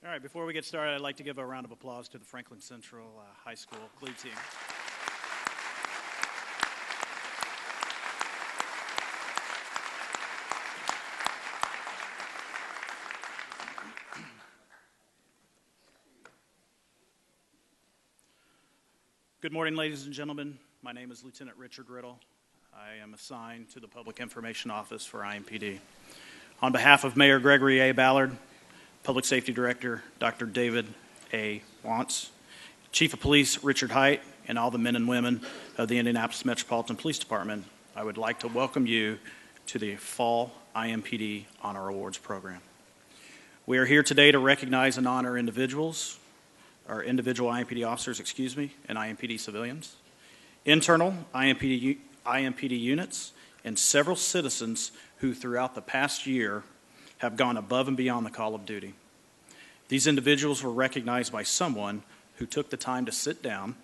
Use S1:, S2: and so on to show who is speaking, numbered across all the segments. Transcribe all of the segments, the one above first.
S1: All right, before we get started, I'd like to give a round of applause to the Franklin Central High School Blue Team. Good morning, ladies and gentlemen. My name is Lieutenant Richard Riddle. I am assigned to the Public Information Office for IMPD. On behalf of Mayor Gregory A. Ballard, Public Safety Director Dr. David A. Wantz, Chief of Police Richard Height, and all the men and women of the Indianapolis Metropolitan Police Department, I would like to welcome you to the Fall IMPD Honor Awards program. We are here today to recognize and honor individual IMPD officers, and IMPD civilians, internal IMPD units, and several citizens who throughout the past year have gone above and beyond the call of duty. These individuals were recognized by someone who took the time to sit down,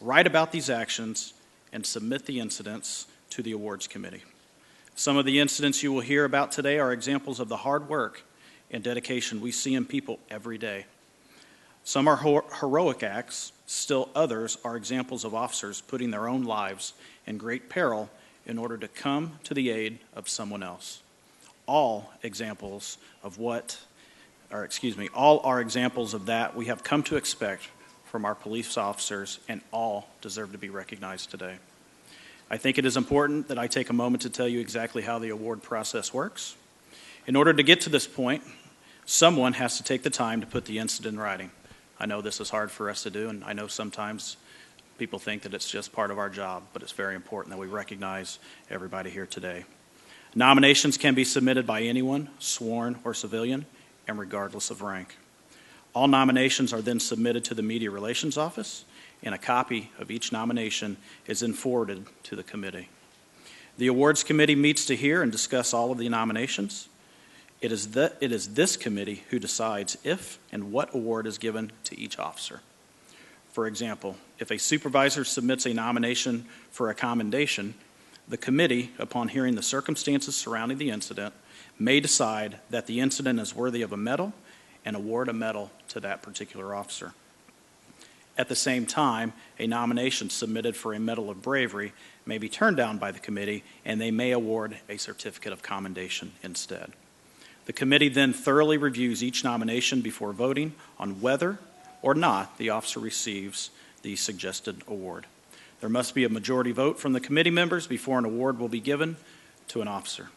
S1: write about these actions, and submit the incidents to the awards committee. Some of the incidents you will hear about today are examples of the hard work and dedication we see in people every day. Some are heroic acts, still others are examples of officers putting their own lives in great peril in order to come to the aid of someone else. All are examples of that we have come to expect from our police officers, and all deserve to be recognized today. I think it is important that I take a moment to tell you exactly how the award process works. In order to get to this point, someone has to take the time to put the incident in writing. I know this is hard for us to do, and I know sometimes people think that it's just part of our job, but it's very important that we recognize everybody here today. Nominations can be submitted by anyone, sworn or civilian, and regardless of rank. All nominations are then submitted to the Media Relations Office, and a copy of each nomination is then forwarded to the committee. The awards committee meets to hear and discuss all of the nominations. It is this committee who decides if and what award is given to each officer. For example, if a supervisor submits a nomination for a commendation, the committee, upon hearing the circumstances surrounding the incident, may decide that the incident is worthy of a medal and award a medal to that particular officer. At the same time, a nomination submitted for a Medal of Bravery may be turned down by the committee, and they may award a certificate of commendation instead. The committee then thoroughly reviews each nomination before voting on whether or not the officer receives the suggested award. There must be a majority vote from the committee members before an award will be given to an officer.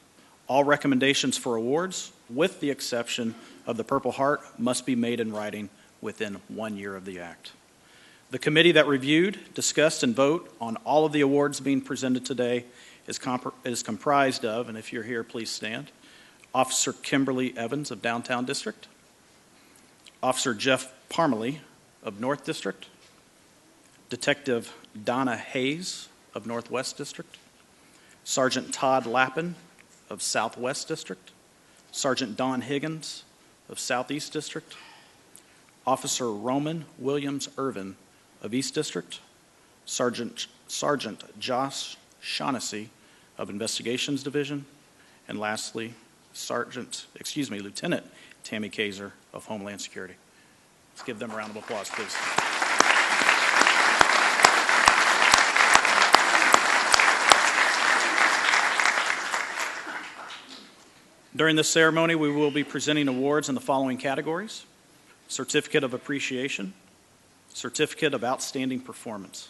S1: All recommendations for awards, with the exception of the Purple Heart, must be made in writing within 1 year of the act. The committee that reviewed, discussed, and vote on all of the awards being presented today is comprised of, and if you're here, please stand, Officer Kimberly Evans of Downtown District, Officer Jeff Parmalee of North District, Detective Donna Hayes of Northwest District, Sergeant Todd Lappin of Southwest District, Sergeant Don Higgins of Southeast District, Officer Roman Williams Irvin of East District, Sergeant Josh Shaughnessy of Investigations Division, and lastly, Lieutenant Tammy Kaiser of Homeland Security. Let's give them a round of applause, please. During this ceremony, we will be presenting awards in the following categories: Certificate of Appreciation, Certificate of Outstanding Performance,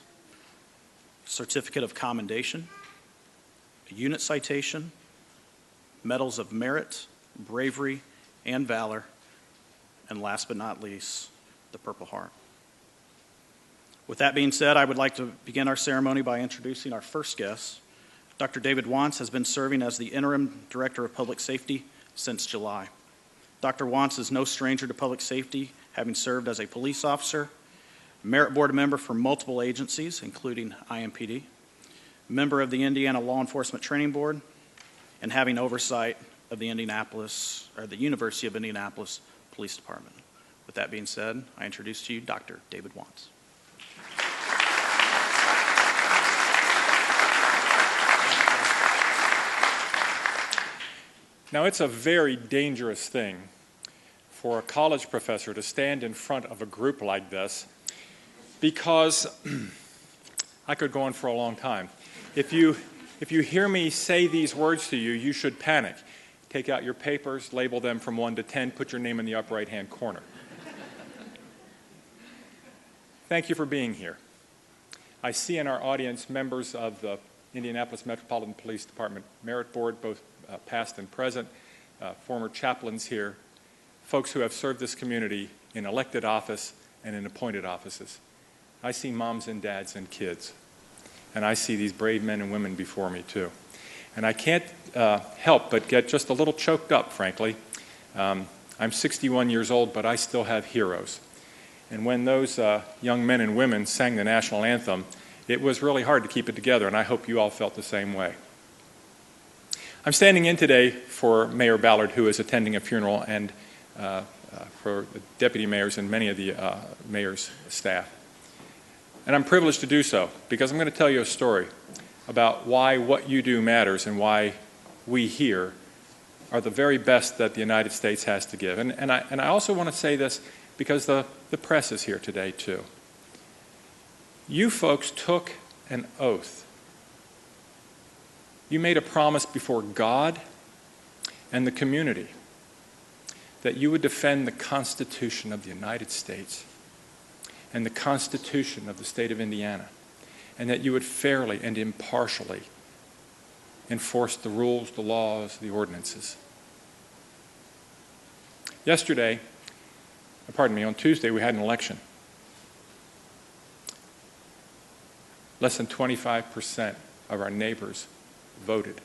S1: Certificate of Commendation, a Unit Citation, Medals of Merit, Bravery, and Valor, and last but not least, the Purple Heart. With that being said, I would like to begin our ceremony by introducing our first guest. Dr. David Wantz has been serving as the Interim Director of Public Safety since July. Dr. Wantz is no stranger to public safety, having served as a police officer, merit board member for multiple agencies, including IMPD, member of the Indiana Law Enforcement Training Board, and having oversight of the University of Indianapolis Police Department. With that being said, I introduce to you Dr. David Wantz.
S2: Now, it's a very dangerous thing for a college professor to stand in front of a group like this, because I could go on for a long time. If you hear me say these words to you, you should panic. Take out your papers, label them from 1 to 10, put your name in the upper right-hand corner. Thank you for being here. I see in our audience members of the Indianapolis Metropolitan Police Department Merit Board, both past and present, former chaplains here, folks who have served this community in elected office and in appointed offices. I see moms and dads and kids, and I see these brave men and women before me too. And I can't help but get just a little choked up, frankly. I'm 61 years old, but I still have heroes. And when those young men and women sang the national anthem, it was really hard to keep it together, and I hope you all felt the same way. I'm standing in today for Mayor Ballard, who is attending a funeral, and for the deputy mayors and many of the mayor's staff. And I'm privileged to do so, because I'm going to tell you a story about why what you do matters and why we here are the very best that the United States has to give. And I also want to say this because the press is here today too. You folks took an oath. You made a promise before God and the community that you would defend the Constitution of the United States and the Constitution of the state of Indiana, and that you would fairly and impartially enforce the rules, the laws, the ordinances. On Tuesday, we had an election. Less than 25% of our neighbors voted.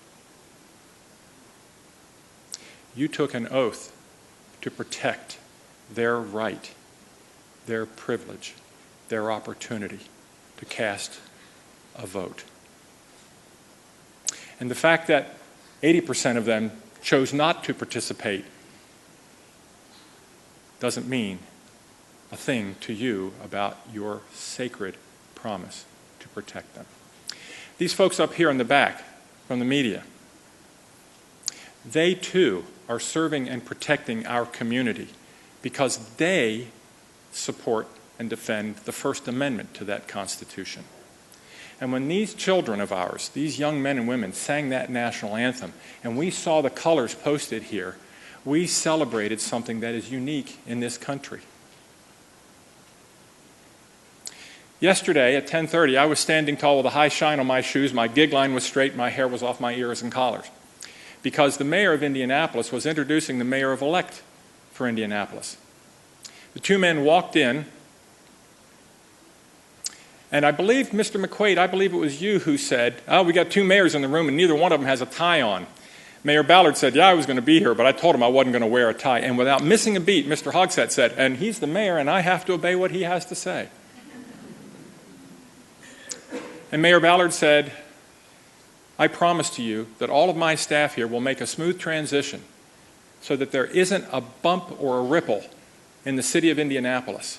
S2: You took an oath to protect their right, their privilege, their opportunity to cast a vote. And the fact that 80% of them chose not to participate doesn't mean a thing to you about your sacred promise to protect them. These folks up here in the back from the media, they too are serving and protecting our community because they support and defend the First Amendment to that Constitution. And when these children of ours, these young men and women, sang that national anthem, and we saw the colors posted here, we celebrated something that is unique in this country. Yesterday at 10:30, I was standing tall with a high shine on my shoes, my gig line was straight, my hair was off my ears and collars, because the mayor of Indianapolis was introducing the mayor-of-elect for Indianapolis. The two men walked in, and I believe, Mr. McQuaid, I believe it was you who said, "Oh, we got two mayors in the room and neither one of them has a tie on." Mayor Ballard said, "Yeah, I was going to be here, but I told him I wasn't going to wear a tie." And without missing a beat, Mr. Hogsett said, "And he's the mayor and I have to obey what he has to say." And Mayor Ballard said, "I promise to you that all of my staff here will make a smooth transition so that there isn't a bump or a ripple in the city of Indianapolis."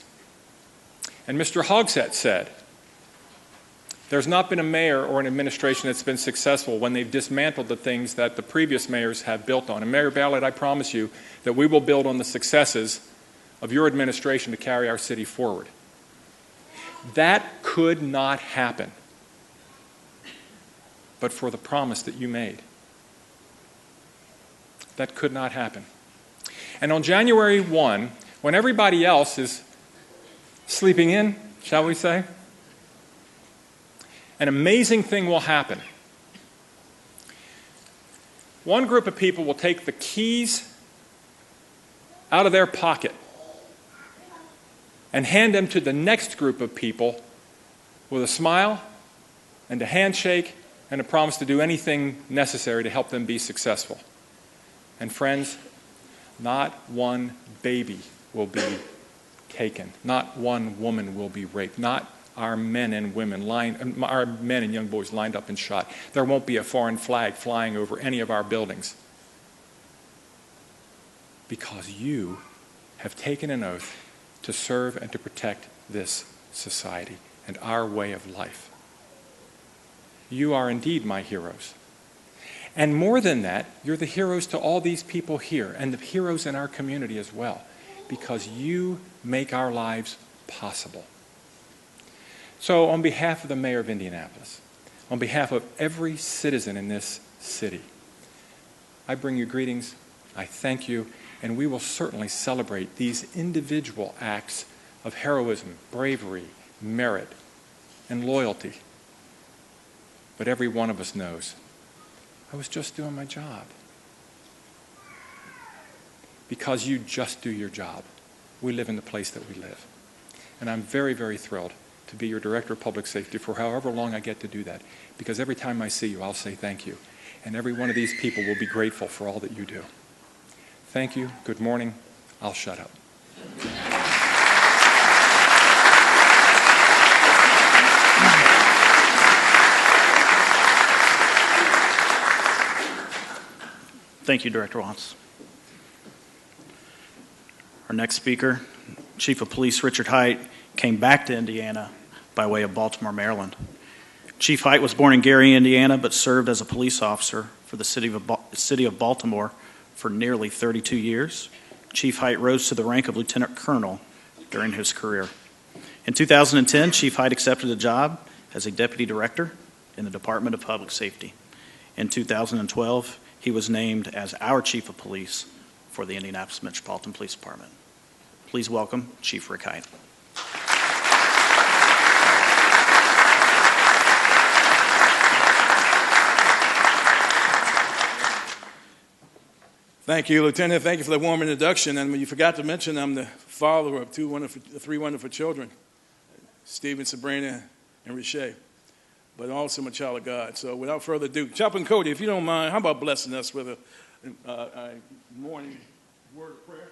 S2: And Mr. Hogsett said, "There's not been a mayor or an administration that's been successful when they've dismantled the things that the previous mayors have built on. And Mayor Ballard, I promise you that we will build on the successes of your administration to carry our city forward." That could not happen but for the promise that you made. That could not happen. And on January 1, when everybody else is sleeping in, shall we say, an amazing thing will happen. One group of people will take the keys out of their pocket and hand them to the next group of people with a smile and a handshake and a promise to do anything necessary to help them be successful. And friends, not one baby will be taken. Not one woman will be raped. Not our men and young boys lined up and shot. There won't be a foreign flag flying over any of our buildings. Because you have taken an oath to serve and to protect this society and our way of life. You are indeed my heroes. And more than that, you're the heroes to all these people here and the heroes in our community as well. because you make our lives possible. So on behalf of the mayor of Indianapolis, on behalf of every citizen in this city, I bring you greetings, I thank you, and we will certainly celebrate these individual acts of heroism, bravery, merit, and loyalty. But every one of us knows, I was just doing my job. Because you just do your job, we live in the place that we live. And I'm very, very thrilled to be your Director of Public Safety for however long I get to do that, because every time I see you, I'll say thank you. And every one of these people will be grateful for all that you do. Thank you. Good morning. I'll shut up.
S1: Thank you, Director Watts. Our next speaker, Chief of Police Richard Height, came back to Indiana by way of Baltimore, Maryland. Chief Height was born in Gary, Indiana, but served as a police officer for the city of Baltimore for nearly 32 years. Chief Height rose to the rank of Lieutenant Colonel during his career. In 2010, Chief Height accepted a job as a Deputy Director in the Department of Public Safety. In 2012, he was named as our Chief of Police for the Indianapolis Metropolitan Police Department. Please welcome Chief Rick Height.
S3: Thank you, Lieutenant. Thank you for the warm introduction. And you forgot to mention I'm the father of three wonderful children, Stephen, Sabrina, and Riche, but also I'm a child of God. So without further ado, Chaplain Cody, if you don't mind, how about blessing us with a morning word of prayer?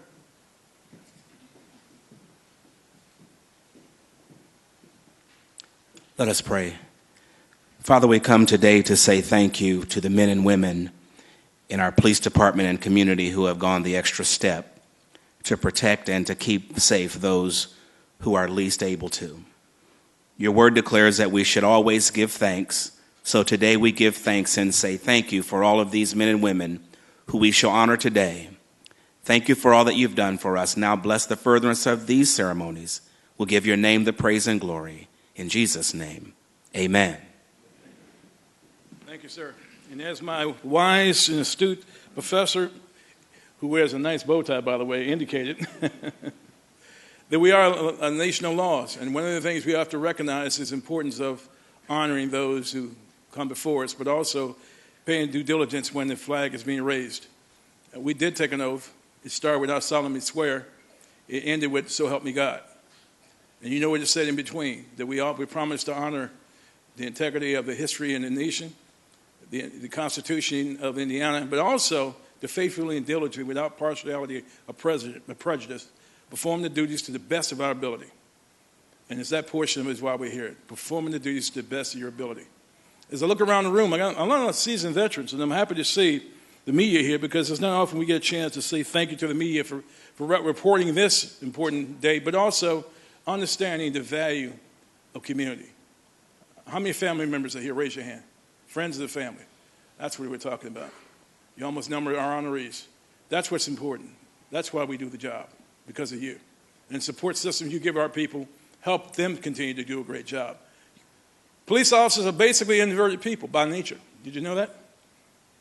S4: Let us pray. Father, we come today to say thank you to the men and women in our police department and community who have gone the extra step to protect and to keep safe those who are least able to. Your word declares that we should always give thanks. So today we give thanks and say thank you for all of these men and women who we shall honor today. Thank you for all that you've done for us. Now bless the furtherance of these ceremonies. We'll give your name the praise and glory. In Jesus' name, amen.
S3: Thank you, sir. And as my wise and astute professor, who wears a nice bow tie, by the way, indicated, that we are a nation of laws. And one of the things we have to recognize is the importance of honoring those who come before us, but also paying due diligence when the flag is being raised. We did take an oath. It started with "I solemnly swear." It ended with "So help me God." And you know what it said in between, that we promise to honor the integrity of the history and the nation, the Constitution of Indiana, but also to faithfully and diligently, without partiality or prejudice, perform the duties to the best of our ability. And it's that portion of it is why we're here, performing the duties to the best of your ability. As I look around the room, I got a lot of seasoned veterans, and I'm happy to see the media here, because it's not often we get a chance to say thank you to the media for reporting this important day, but also understanding the value of community. How many family members are here? Raise your hand. Friends of the family. That's what we're talking about. You almost number our honorees. That's what's important. That's why we do the job, because of you. And support systems you give our people help them continue to do a great job. Police officers are basically introverted people by nature. Did you know that?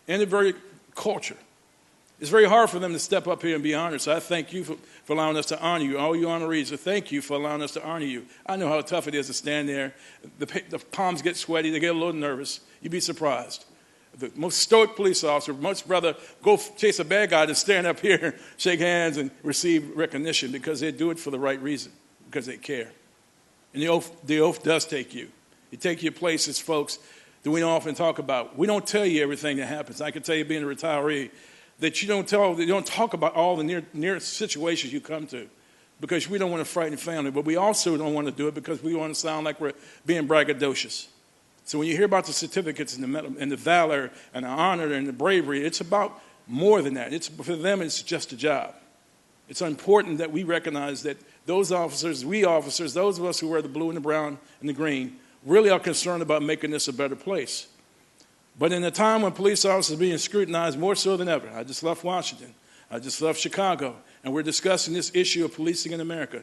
S3: Introverted culture. It's very hard for them to step up here and be honored. So I thank you for allowing us to honor you. All you honorees, so thank you for allowing us to honor you. I know how tough it is to stand there. The palms get sweaty. They get a little nervous. You'd be surprised. The most stoic police officer would much rather go chase a bad guy than stand up here, shake hands, and receive recognition, because they do it for the right reason, because they care. And the oath does take you. It takes you places, folks, that we don't often talk about. We don't tell you everything that happens. I can tell you, being a retiree, that you don't talk about all the near situations you come to, because we don't want to frighten family, but we also don't want to do it because we want to sound like we're being braggadocious. So when you hear about the certificates and the valor and the honor and the bravery, it's about more than that. For them, it's just a job. It's important that we recognize that those officers, those of us who wear the blue and the brown and the green, really are concerned about making this a better place. But in a time when police officers are being scrutinized more so than ever, I just left Washington, I just left Chicago, and we're discussing this issue of policing in America,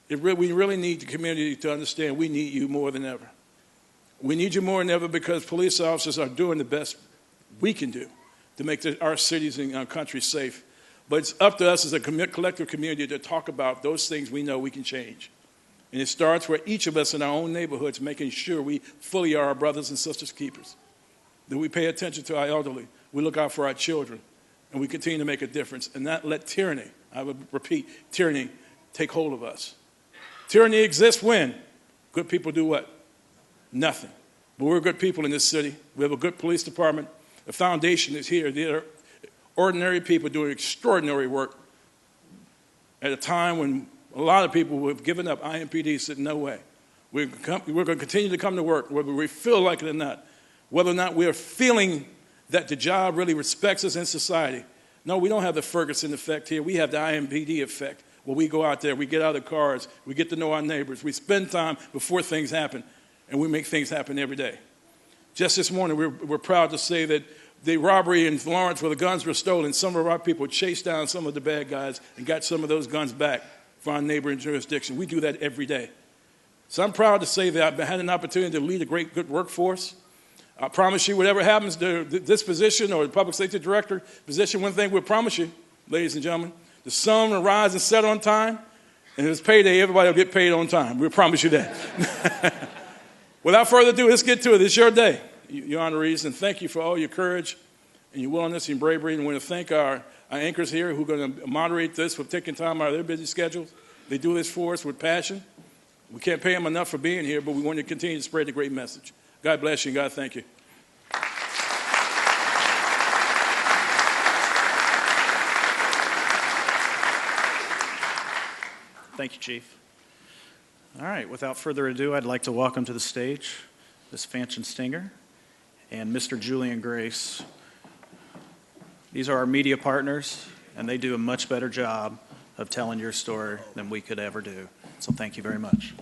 S3: we really need the community to understand we need you more than ever. We need you more than ever because police officers are doing the best we can do to make our cities and our country safe. But it's up to us as a collective community to talk about those things we know we can change. And it starts where each of us in our own neighborhoods making sure we fully are our brothers and sisters keepers, that we pay attention to our elderly, we look out for our children, and we continue to make a difference and not let tyranny, I would repeat, tyranny, take hold of us. Tyranny exists when good people do what? Nothing. But we're good people in this city. We have a good police department. The foundation is here. They're ordinary people doing extraordinary work at a time when a lot of people who have given up IMPD said, no way. We're going to continue to come to work, whether we feel like it or not, whether or not we're feeling that the job really respects us in society. No, we don't have the Ferguson effect here. We have the IMPD effect, where we go out there, we get out of the cars, we get to know our neighbors, we spend time before things happen, and we make things happen every day. Just this morning, we're proud to say that the robbery in Florence where the guns were stolen, some of our people chased down some of the bad guys and got some of those guns back for our neighboring jurisdiction. We do that every day. So I'm proud to say that I've had an opportunity to lead a good workforce. I promise you, whatever happens to this position or the public safety director position, one thing we'll promise you, ladies and gentlemen, the sun will rise and set on time, and if it's payday, everybody will get paid on time. We'll promise you that. Without further ado, let's get to it. It's your day, Your Honorees, and thank you for all your courage and your willingness and bravery. And we want to thank our anchors here who are going to moderate this for taking time out of their busy schedules. They do this for us with passion. We can't pay them enough for being here, but we want to continue to spread the great message. God bless you, and God thank you.
S1: Thank you, Chief. All right, without further ado, I'd like to welcome to the stage Ms. Fanchen Stinger and Mr. Julian Grace. These are our media partners, and they do a much better job of telling your story than we could ever do. So thank you very much.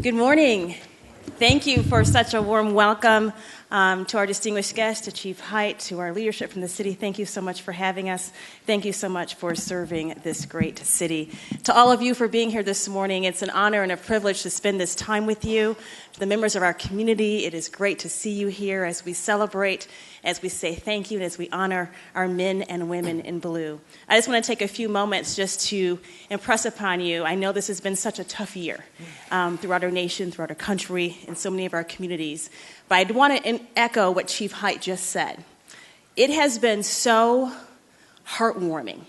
S5: Good morning. Thank you for such a warm welcome to our distinguished guests, to Chief Height, to our leadership from the city. Thank you so much for having us. Thank you so much for serving this great city. To all of you for being here this morning, it's an honor and a privilege to spend this time with you. To the members of our community, it is great to see you here as we celebrate, as we say thank you, and as we honor our men and women in blue. I just want to take a few moments just to impress upon you. I know this has been such a tough year throughout our nation, throughout our country, in so many of our communities. But I'd want to echo what Chief Height just said. It has been so heartwarming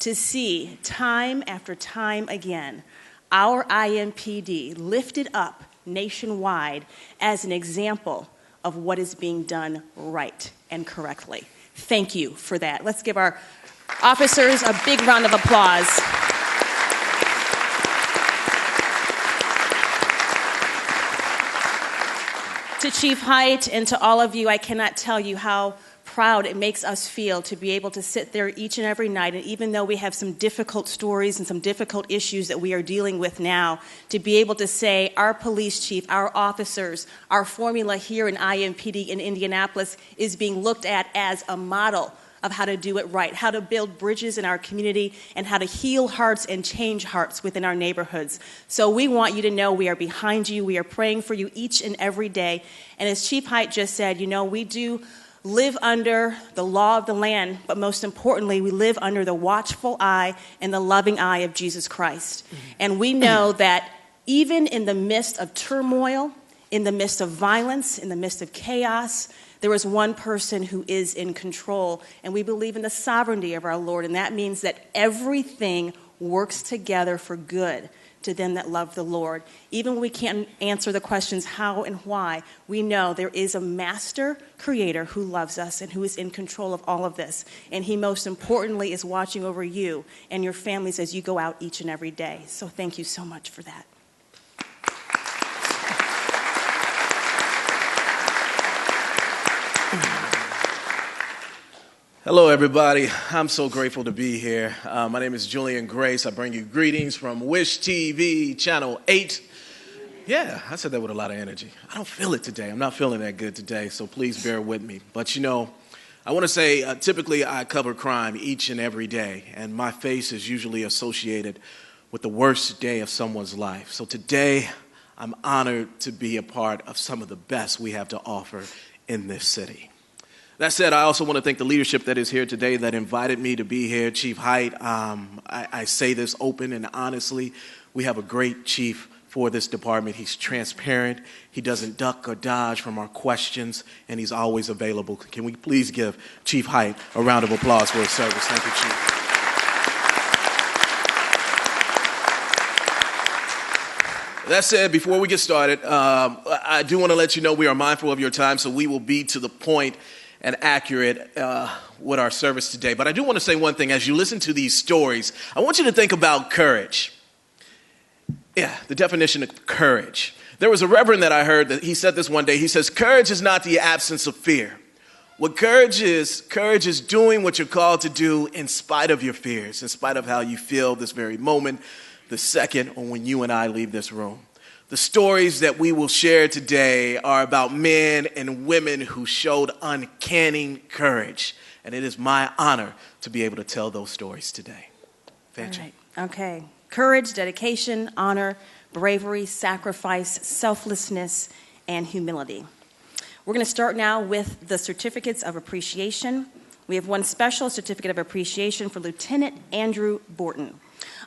S5: to see time after time again our IMPD lifted up nationwide as an example of what is being done right and correctly. Thank you for that. Let's give our officers a big round of applause. To Chief Height and to all of you, I cannot tell you how proud it makes us feel to be able to sit there each and every night, and even though we have some difficult stories and some difficult issues that we are dealing with now, to be able to say our police chief, our officers, our formula here in IMPD in Indianapolis is being looked at as a model of how to do it right, how to build bridges in our community, and how to heal hearts and change hearts within our neighborhoods. So we want you to know we are behind you. We are praying for you each and every day. And as Chief Height just said, you know, we do live under the law of the land, but most importantly, we live under the watchful eye and the loving eye of Jesus Christ. And we know that even in the midst of turmoil, in the midst of violence, in the midst of chaos, there is one person who is in control, and we believe in the sovereignty of our Lord, and that means that everything works together for good to them that love the Lord. Even when we can't answer the questions how and why, we know there is a master creator who loves us and who is in control of all of this, and he most importantly is watching over you and your families as you go out each and every day. So thank you so much for that.
S6: Hello, everybody. I'm so grateful to be here. My name is Julian Grace. I bring you greetings from Wish TV, Channel 8. Yeah, I said that with a lot of energy. I don't feel it today. I'm not feeling that good today, so please bear with me. But, you know, I want to say typically I cover crime each and every day, and my face is usually associated with the worst day of someone's life. So today, I'm honored to be a part of some of the best we have to offer in this city. That said, I also want to thank the leadership that is here today that invited me to be here. Chief Height, I say this open and honestly, we have a great chief for this department. He's transparent, he doesn't duck or dodge from our questions, and he's always available. Can we please give Chief Height a round of applause for his service? Thank you, Chief. That said, before we get started, I do want to let you know we are mindful of your time, so we will be to the point and accurate with our service today. But I do want to say one thing. As you listen to these stories, I want you to think about courage. Yeah, the definition of courage. There was a reverend that I heard that he said this one day. He says, courage is not the absence of fear. What courage is doing what you're called to do in spite of your fears, in spite of how you feel this very moment, the second or when you and I leave this room. The stories that we will share today are about men and women who showed uncanny courage. And it is my honor to be able to tell those stories today. Thank you.
S5: All right. Okay. Courage, dedication, honor, bravery, sacrifice, selflessness, and humility. We're going to start now with the certificates of appreciation. We have one special certificate of appreciation for Lieutenant Andrew Borton.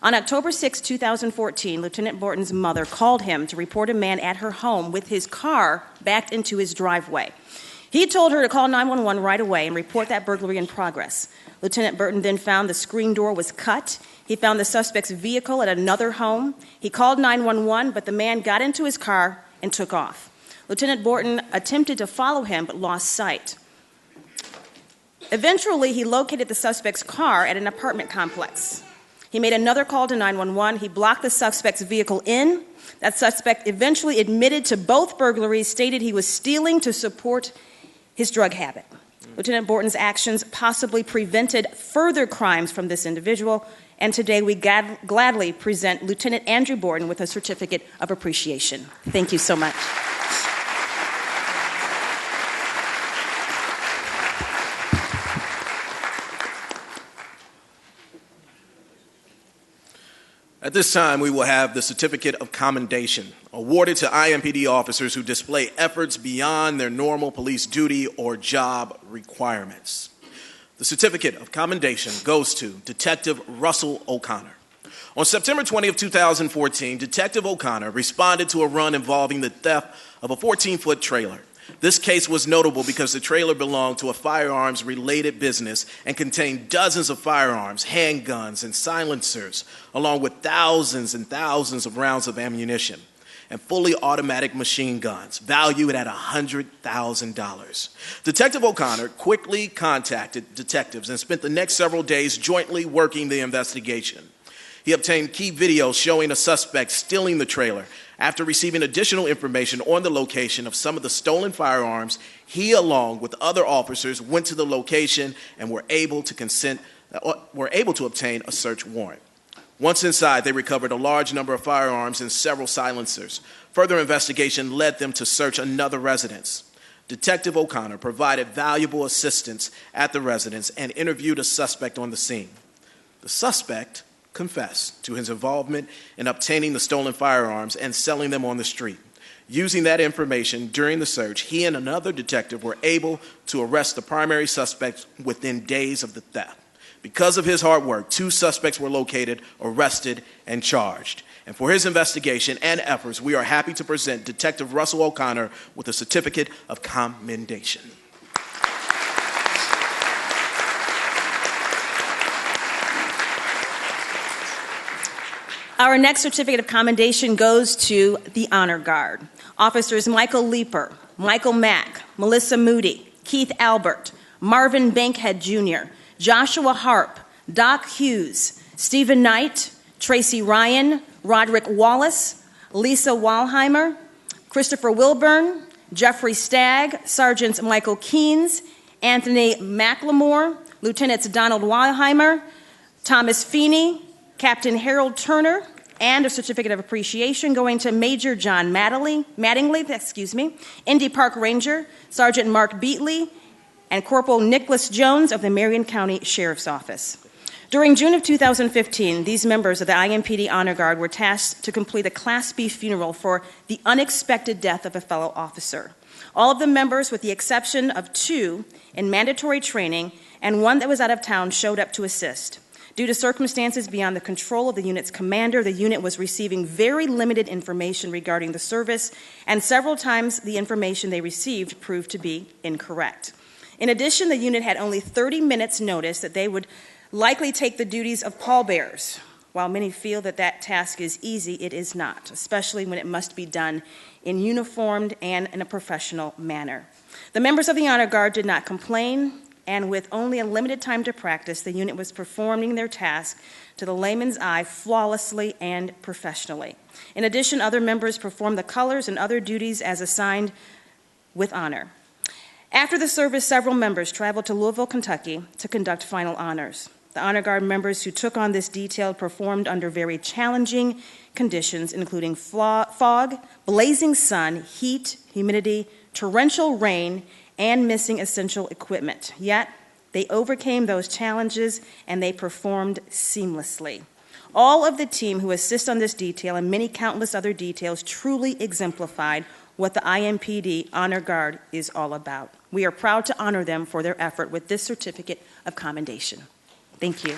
S5: On October 6, 2014, Lieutenant Borton's mother called him to report a man at her home with his car backed into his driveway. He told her to call 911 right away and report that burglary in progress. Lieutenant Borton then found the screen door was cut. He found the suspect's vehicle at another home. He called 911, but the man got into his car and took off. Lieutenant Borton attempted to follow him, but lost sight. Eventually, he located the suspect's car at an apartment complex. He made another call to 911. He blocked the suspect's vehicle in. That suspect eventually admitted to both burglaries, stated he was stealing to support his drug habit. Lieutenant Borton's actions possibly prevented further crimes from this individual, and today we gladly present Lieutenant Andrew Borton with a certificate of appreciation. Thank you so much.
S6: At this time, we will have the Certificate of Commendation awarded to IMPD officers who display efforts beyond their normal police duty or job requirements. The Certificate of Commendation goes to Detective Russell O'Connor. On September 20 of 2014, Detective O'Connor responded to a run involving the theft of a 14-foot trailer. This case was notable because the trailer belonged to a firearms-related business and contained dozens of firearms, handguns, and silencers, along with thousands and thousands of rounds of ammunition and fully automatic machine guns, valued at $100,000. Detective O'Connor quickly contacted detectives and spent the next several days jointly working the investigation. He obtained key videos showing a suspect stealing the trailer. After receiving additional information on the location of some of the stolen firearms, he, along with other officers, went to the location and were able to obtain a search warrant. Once inside, they recovered a large number of firearms and several silencers. Further investigation led them to search another residence. Detective O'Connor provided valuable assistance at the residence and interviewed a suspect on the scene. The suspect confessed to his involvement in obtaining the stolen firearms and selling them on the street. Using that information during the search, he and another detective were able to arrest the primary suspect within days of the theft. Because of his hard work, 2 suspects were located, arrested, and charged. And for his investigation and efforts, we are happy to present Detective Russell O'Connor with a certificate of commendation.
S5: Our next certificate of commendation goes to the Honor Guard. Officers Michael Leeper, Michael Mack, Melissa Moody, Keith Albert, Marvin Bankhead Jr., Joshua Harp, Doc Hughes, Stephen Knight, Tracy Ryan, Roderick Wallace, Lisa Walheimer, Christopher Wilburn, Jeffrey Stagg, Sergeants Michael Keynes, Anthony McLemore, Lieutenants Donald Walheimer, Thomas Feeney, Captain Harold Turner, and a certificate of appreciation going to Major John Mattingly, Indy Park Ranger, Sergeant Mark Beatley, and Corporal Nicholas Jones of the Marion County Sheriff's Office. During June of 2015, these members of the IMPD Honor Guard were tasked to complete a Class B funeral for the unexpected death of a fellow officer. All of the members, with the exception of 2 in mandatory training and 1 that was out of town, showed up to assist. Due to circumstances beyond the control of the unit's commander, the unit was receiving very limited information regarding the service, and several times the information they received proved to be incorrect. In addition, the unit had only 30 minutes notice that they would likely take the duties of pallbearers. While many feel that that task is easy, it is not, especially when it must be done in uniformed and in a professional manner. The members of the Honor Guard did not complain, and with only a limited time to practice, the unit was performing their task to the layman's eye flawlessly and professionally. In addition, other members performed the colors and other duties as assigned with honor. After the service, several members traveled to Louisville, Kentucky to conduct final honors. The Honor Guard members who took on this detail performed under very challenging conditions, including fog, blazing sun, heat, humidity, torrential rain, and missing essential equipment. Yet, they overcame those challenges and they performed seamlessly. All of the team who assist on this detail and many countless other details truly exemplified what the IMPD Honor Guard is all about. We are proud to honor them for their effort with this certificate of commendation. Thank you.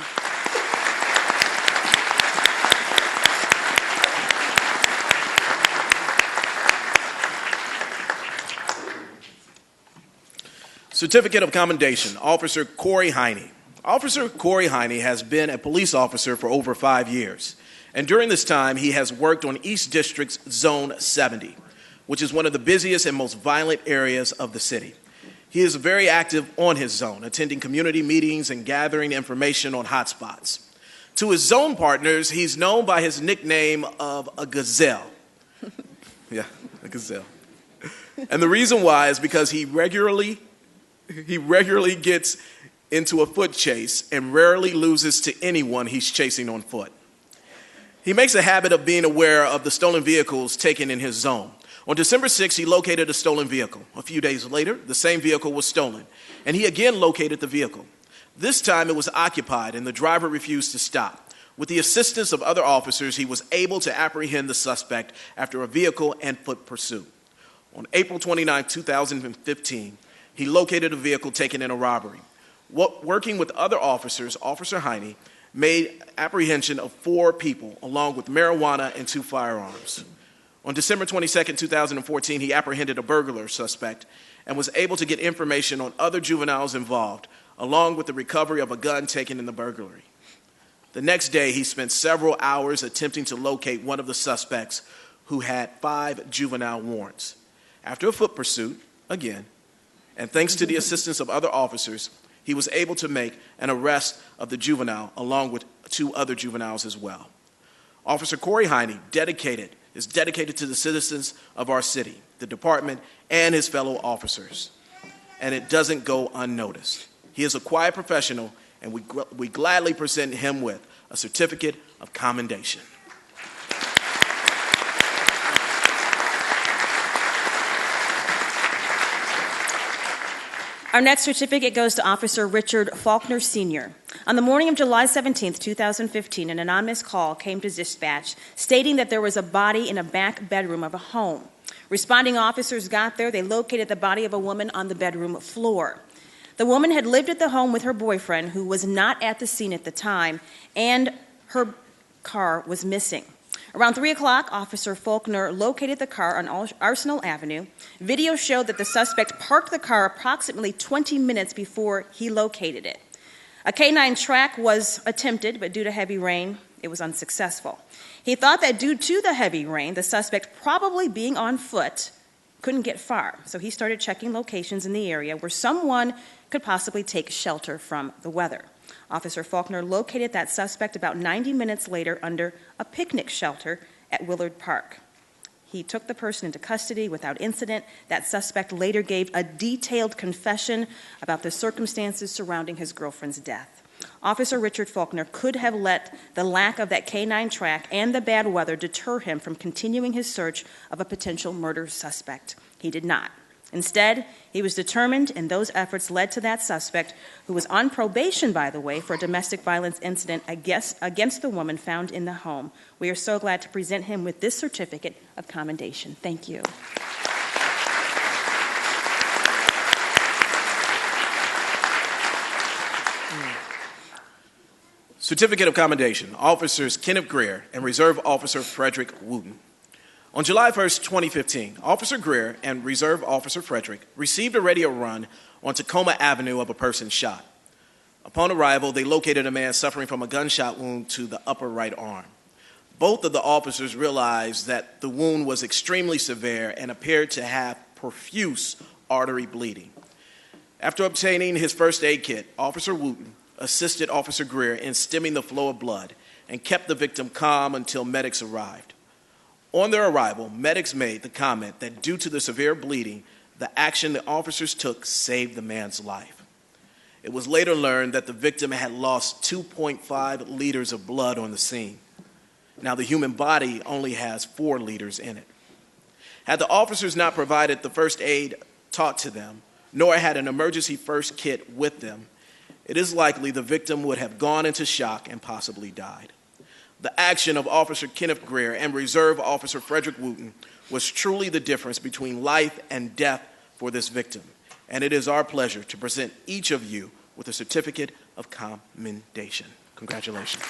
S6: Certificate of Commendation, Officer Corey Heine. Officer Corey Heine has been a police officer for over 5 years, and during this time he has worked on East District's Zone 70, which is one of the busiest and most violent areas of the city. He is very active on his zone, attending community meetings and gathering information on hotspots. To his zone partners, he's known by his nickname of a gazelle. Yeah, a gazelle. And the reason why is because he regularly gets into a foot chase and rarely loses to anyone he's chasing on foot. He makes a habit of being aware of the stolen vehicles taken in his zone. On December 6th, he located a stolen vehicle. A few days later, the same vehicle was stolen, and he again located the vehicle. This time, it was occupied, and the driver refused to stop. With the assistance of other officers, he was able to apprehend the suspect after a vehicle and foot pursuit. On April 29, 2015, he located a vehicle taken in a robbery. Working with other officers, Officer Heine made apprehension of 4 people, along with marijuana and 2 firearms. On December 22, 2014, he apprehended a burglar suspect and was able to get information on other juveniles involved, along with the recovery of a gun taken in the burglary. The next day, he spent several hours attempting to locate one of the suspects who had 5 juvenile warrants. After a foot pursuit, again, and thanks to the assistance of other officers, he was able to make an arrest of the juvenile along with 2 other juveniles as well. Officer Corey Heine is dedicated to the citizens of our city, the department, and his fellow officers. And it doesn't go unnoticed. He is a quiet professional, and we gladly present him with a certificate of commendation.
S5: Our next certificate goes to Officer Richard Faulkner, Sr. On the morning of July 17, 2015, an anonymous call came to dispatch stating that there was a body in a back bedroom of a home. Responding officers got there. They located the body of a woman on the bedroom floor. The woman had lived at the home with her boyfriend, who was not at the scene at the time, and her car was missing. Around 3 o'clock, Officer Faulkner located the car on Arsenal Avenue. Video showed that the suspect parked the car approximately 20 minutes before he located it. A K-9 track was attempted, but due to heavy rain, it was unsuccessful. He thought that due to the heavy rain, the suspect, probably being on foot, couldn't get far. So he started checking locations in the area where someone could possibly take shelter from the weather. Officer Faulkner located that suspect about 90 minutes later under a picnic shelter at Willard Park. He took the person into custody without incident. That suspect later gave a detailed confession about the circumstances surrounding his girlfriend's death. Officer Richard Faulkner could have let the lack of that K-9 track and the bad weather deter him from continuing his search of a potential murder suspect. He did not. Instead, he was determined, and those efforts led to that suspect, who was on probation, by the way, for a domestic violence incident against the woman found in the home. We are so glad to present him with this certificate of commendation. Thank you.
S6: Certificate of Commendation, Officers Kenneth Greer and Reserve Officer Frederick Wooten. On July 1st, 2015, Officer Greer and Reserve Officer Frederick received a radio run on Tacoma Avenue of a person shot. Upon arrival, they located a man suffering from a gunshot wound to the upper right arm. Both of the officers realized that the wound was extremely severe and appeared to have profuse artery bleeding. After obtaining his first aid kit, Officer Wooten assisted Officer Greer in stemming the flow of blood and kept the victim calm until medics arrived. On their arrival, medics made the comment that due to the severe bleeding, the action the officers took saved the man's life. It was later learned that the victim had lost 2.5 liters of blood on the scene. Now, the human body only has 4 liters in it. Had the officers not provided the first aid taught to them, nor had an emergency first kit with them, it is likely the victim would have gone into shock and possibly died. The action of Officer Kenneth Greer and Reserve Officer Frederick Wooten was truly the difference between life and death for this victim, and it is our pleasure to present each of you with a certificate of commendation. Congratulations.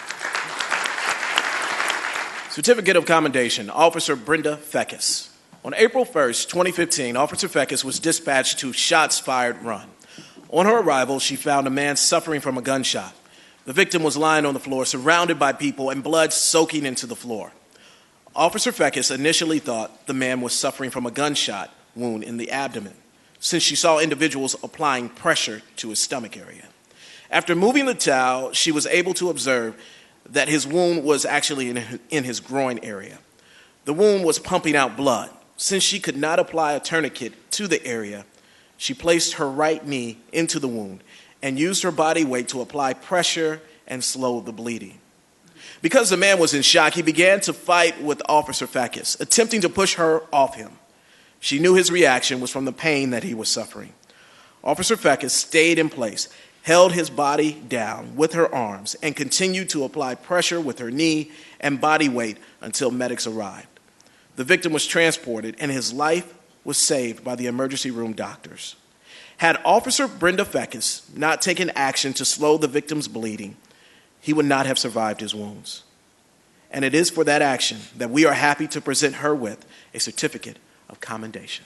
S6: Certificate of Commendation, Officer Brenda Feckus. On April 1st, 2015, Officer Feckus was dispatched to Shots Fired Run. On her arrival, she found a man suffering from a gunshot. The victim was lying on the floor, surrounded by people, and blood soaking into the floor. Officer Feckus initially thought the man was suffering from a gunshot wound in the abdomen, since she saw individuals applying pressure to his stomach area. After moving the towel, she was able to observe that his wound was actually in his groin area. The wound was pumping out blood. Since she could not apply a tourniquet to the area, she placed her right knee into the wound and used her body weight to apply pressure and slow the bleeding. Because the man was in shock, he began to fight with Officer Feckus, attempting to push her off him. She knew his reaction was from the pain that he was suffering. Officer Feckus stayed in place, held his body down with her arms, and continued to apply pressure with her knee and body weight until medics arrived. The victim was transported, and his life was saved by the emergency room doctors. Had Officer Brenda Feckus not taken action to slow the victim's bleeding, he would not have survived his wounds. And it is for that action that we are happy to present her with a certificate of commendation.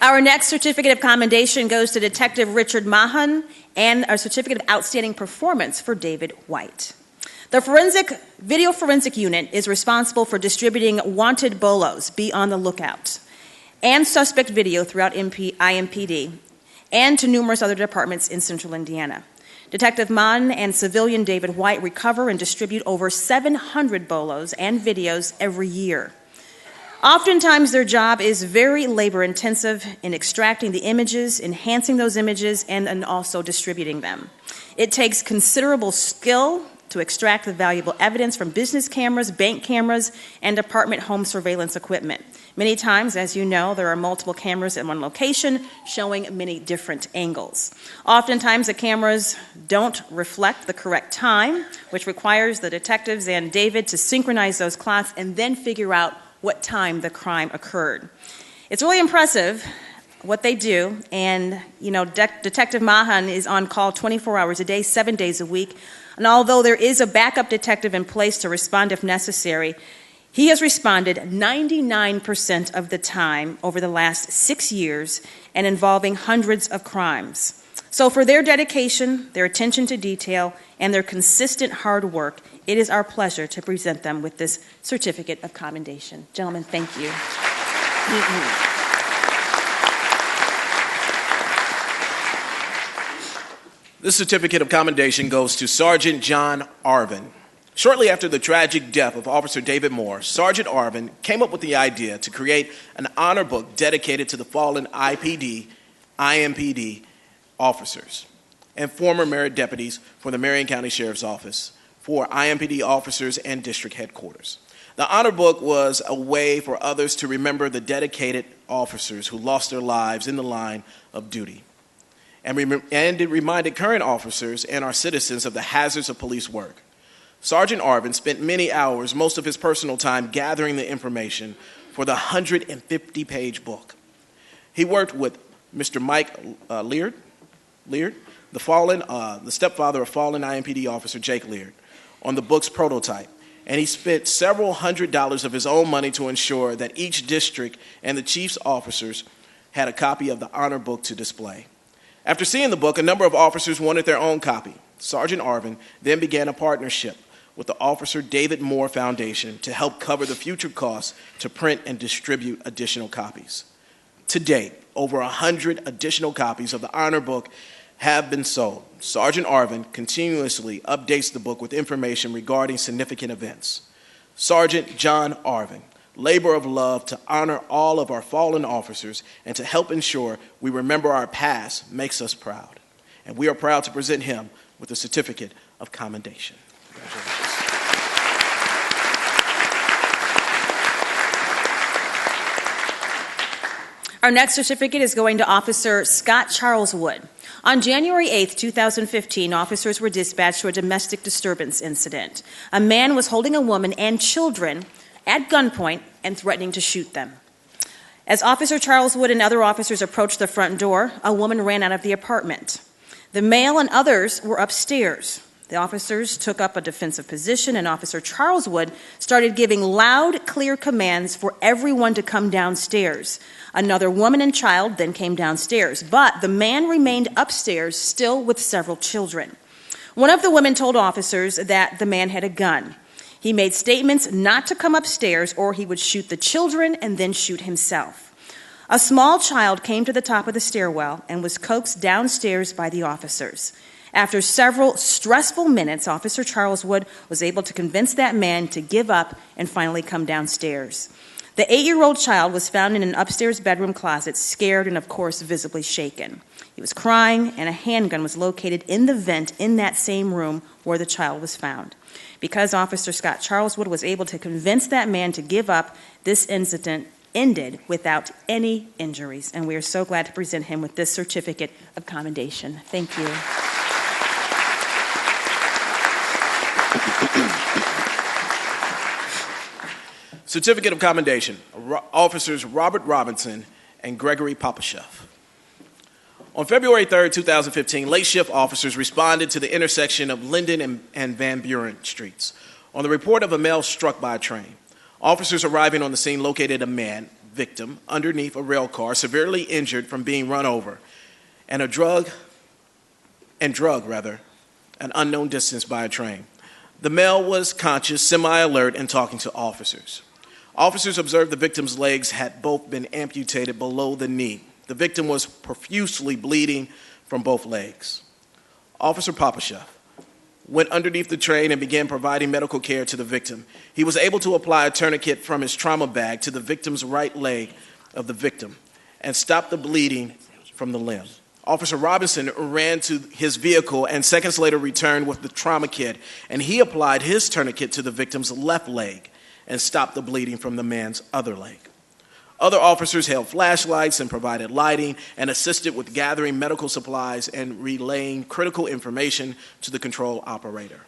S5: Our next certificate of commendation goes to Detective Richard Mahan and our certificate of outstanding performance for David White. The Video Forensic Unit is responsible for distributing wanted bolos, be on the lookout, and suspect video throughout IMPD and to numerous other departments in central Indiana. Detective Mahan and civilian David White recover and distribute over 700 bolos and videos every year. Oftentimes, their job is very labor-intensive in extracting the images, enhancing those images, and also distributing them. It takes considerable skill to extract the valuable evidence from business cameras, bank cameras, and department home surveillance equipment. Many times, as you know, there are multiple cameras at one location showing many different angles. Oftentimes, the cameras don't reflect the correct time, which requires the detectives and David to synchronize those clocks and then figure out what time the crime occurred. It's really impressive what they do, and Detective Mahan is on call 24 hours a day, 7 days a week, and although there is a backup detective in place to respond if necessary, he has responded 99% of the time over the last 6 years and involving hundreds of crimes. So for their dedication, their attention to detail, and their consistent hard work, it is our pleasure to present them with this certificate of commendation. Gentlemen, thank you.
S6: This certificate of commendation goes to Sergeant John Arvin. Shortly after the tragic death of Officer David Moore, Sergeant Arvin came up with the idea to create an honor book dedicated to the fallen IMPD officers and former merit deputies for the Marion County Sheriff's Office for IMPD officers and district headquarters. The honor book was a way for others to remember the dedicated officers who lost their lives in the line of duty. And it reminded current officers and our citizens of the hazards of police work. Sergeant Arvin spent many hours, most of his personal time, gathering the information for the 150-page book. He worked with Mr. Mike Leard, the stepfather of fallen IMPD officer Jake Leard, on the book's prototype. And he spent several $100s of his own money to ensure that each district and the chief's officers had a copy of the honor book to display. After seeing the book, a number of officers wanted their own copy. Sergeant Arvin then began a partnership with the Officer David Moore Foundation to help cover the future costs to print and distribute additional copies. To date, over 100 additional copies of the honor book have been sold. Sergeant Arvin continuously updates the book with information regarding significant events. Sergeant John Arvin, labor of love to honor all of our fallen officers and to help ensure we remember our past, makes us proud. And we are proud to present him with a certificate of commendation. Congratulations.
S5: Our next certificate is going to Officer Scott Charles Wood. On January 8, 2015, officers were dispatched to a domestic disturbance incident. A man was holding a woman and children at gunpoint and threatening to shoot them. As Officer Charles Wood and other officers approached the front door, a woman ran out of the apartment. The male and others were upstairs. The officers took up a defensive position, and Officer Charles Wood started giving loud, clear commands for everyone to come downstairs. Another woman and child then came downstairs, but the man remained upstairs, still with several children. One of the women told officers that the man had a gun. He made statements not to come upstairs or he would shoot the children and then shoot himself. A small child came to the top of the stairwell and was coaxed downstairs by the officers. After several stressful minutes, Officer Charles Wood was able to convince that man to give up and finally come downstairs. The 8-year-old child was found in an upstairs bedroom closet, scared and, of course, visibly shaken. He was crying, and a handgun was located in the vent in that same room where the child was found. Because Officer Scott Charles Wood was able to convince that man to give up, this incident ended without any injuries, and we are so glad to present him with this certificate of commendation. Thank you.
S6: Certificate of Commendation, Officers Robert Robinson and Gregory Popashev. On February 3, 2015, late shift officers responded to the intersection of Linden and Van Buren Streets on the report of a male struck by a train. Officers arriving on the scene located a man, victim, underneath a rail car, severely injured from being run over, and drug an unknown distance by a train. The male was conscious, semi-alert, and talking to officers. Officers observed the victim's legs had both been amputated below the knee. The victim was profusely bleeding from both legs. Officer Popashev went underneath the train and began providing medical care to the victim. He was able to apply a tourniquet from his trauma bag to the victim's right leg of the victim and stop the bleeding from the limb. Officer Robinson ran to his vehicle and seconds later returned with the trauma kit, and he applied his tourniquet to the victim's left leg and stopped the bleeding from the man's other leg. Other officers held flashlights and provided lighting and assisted with gathering medical supplies and relaying critical information to the control operator.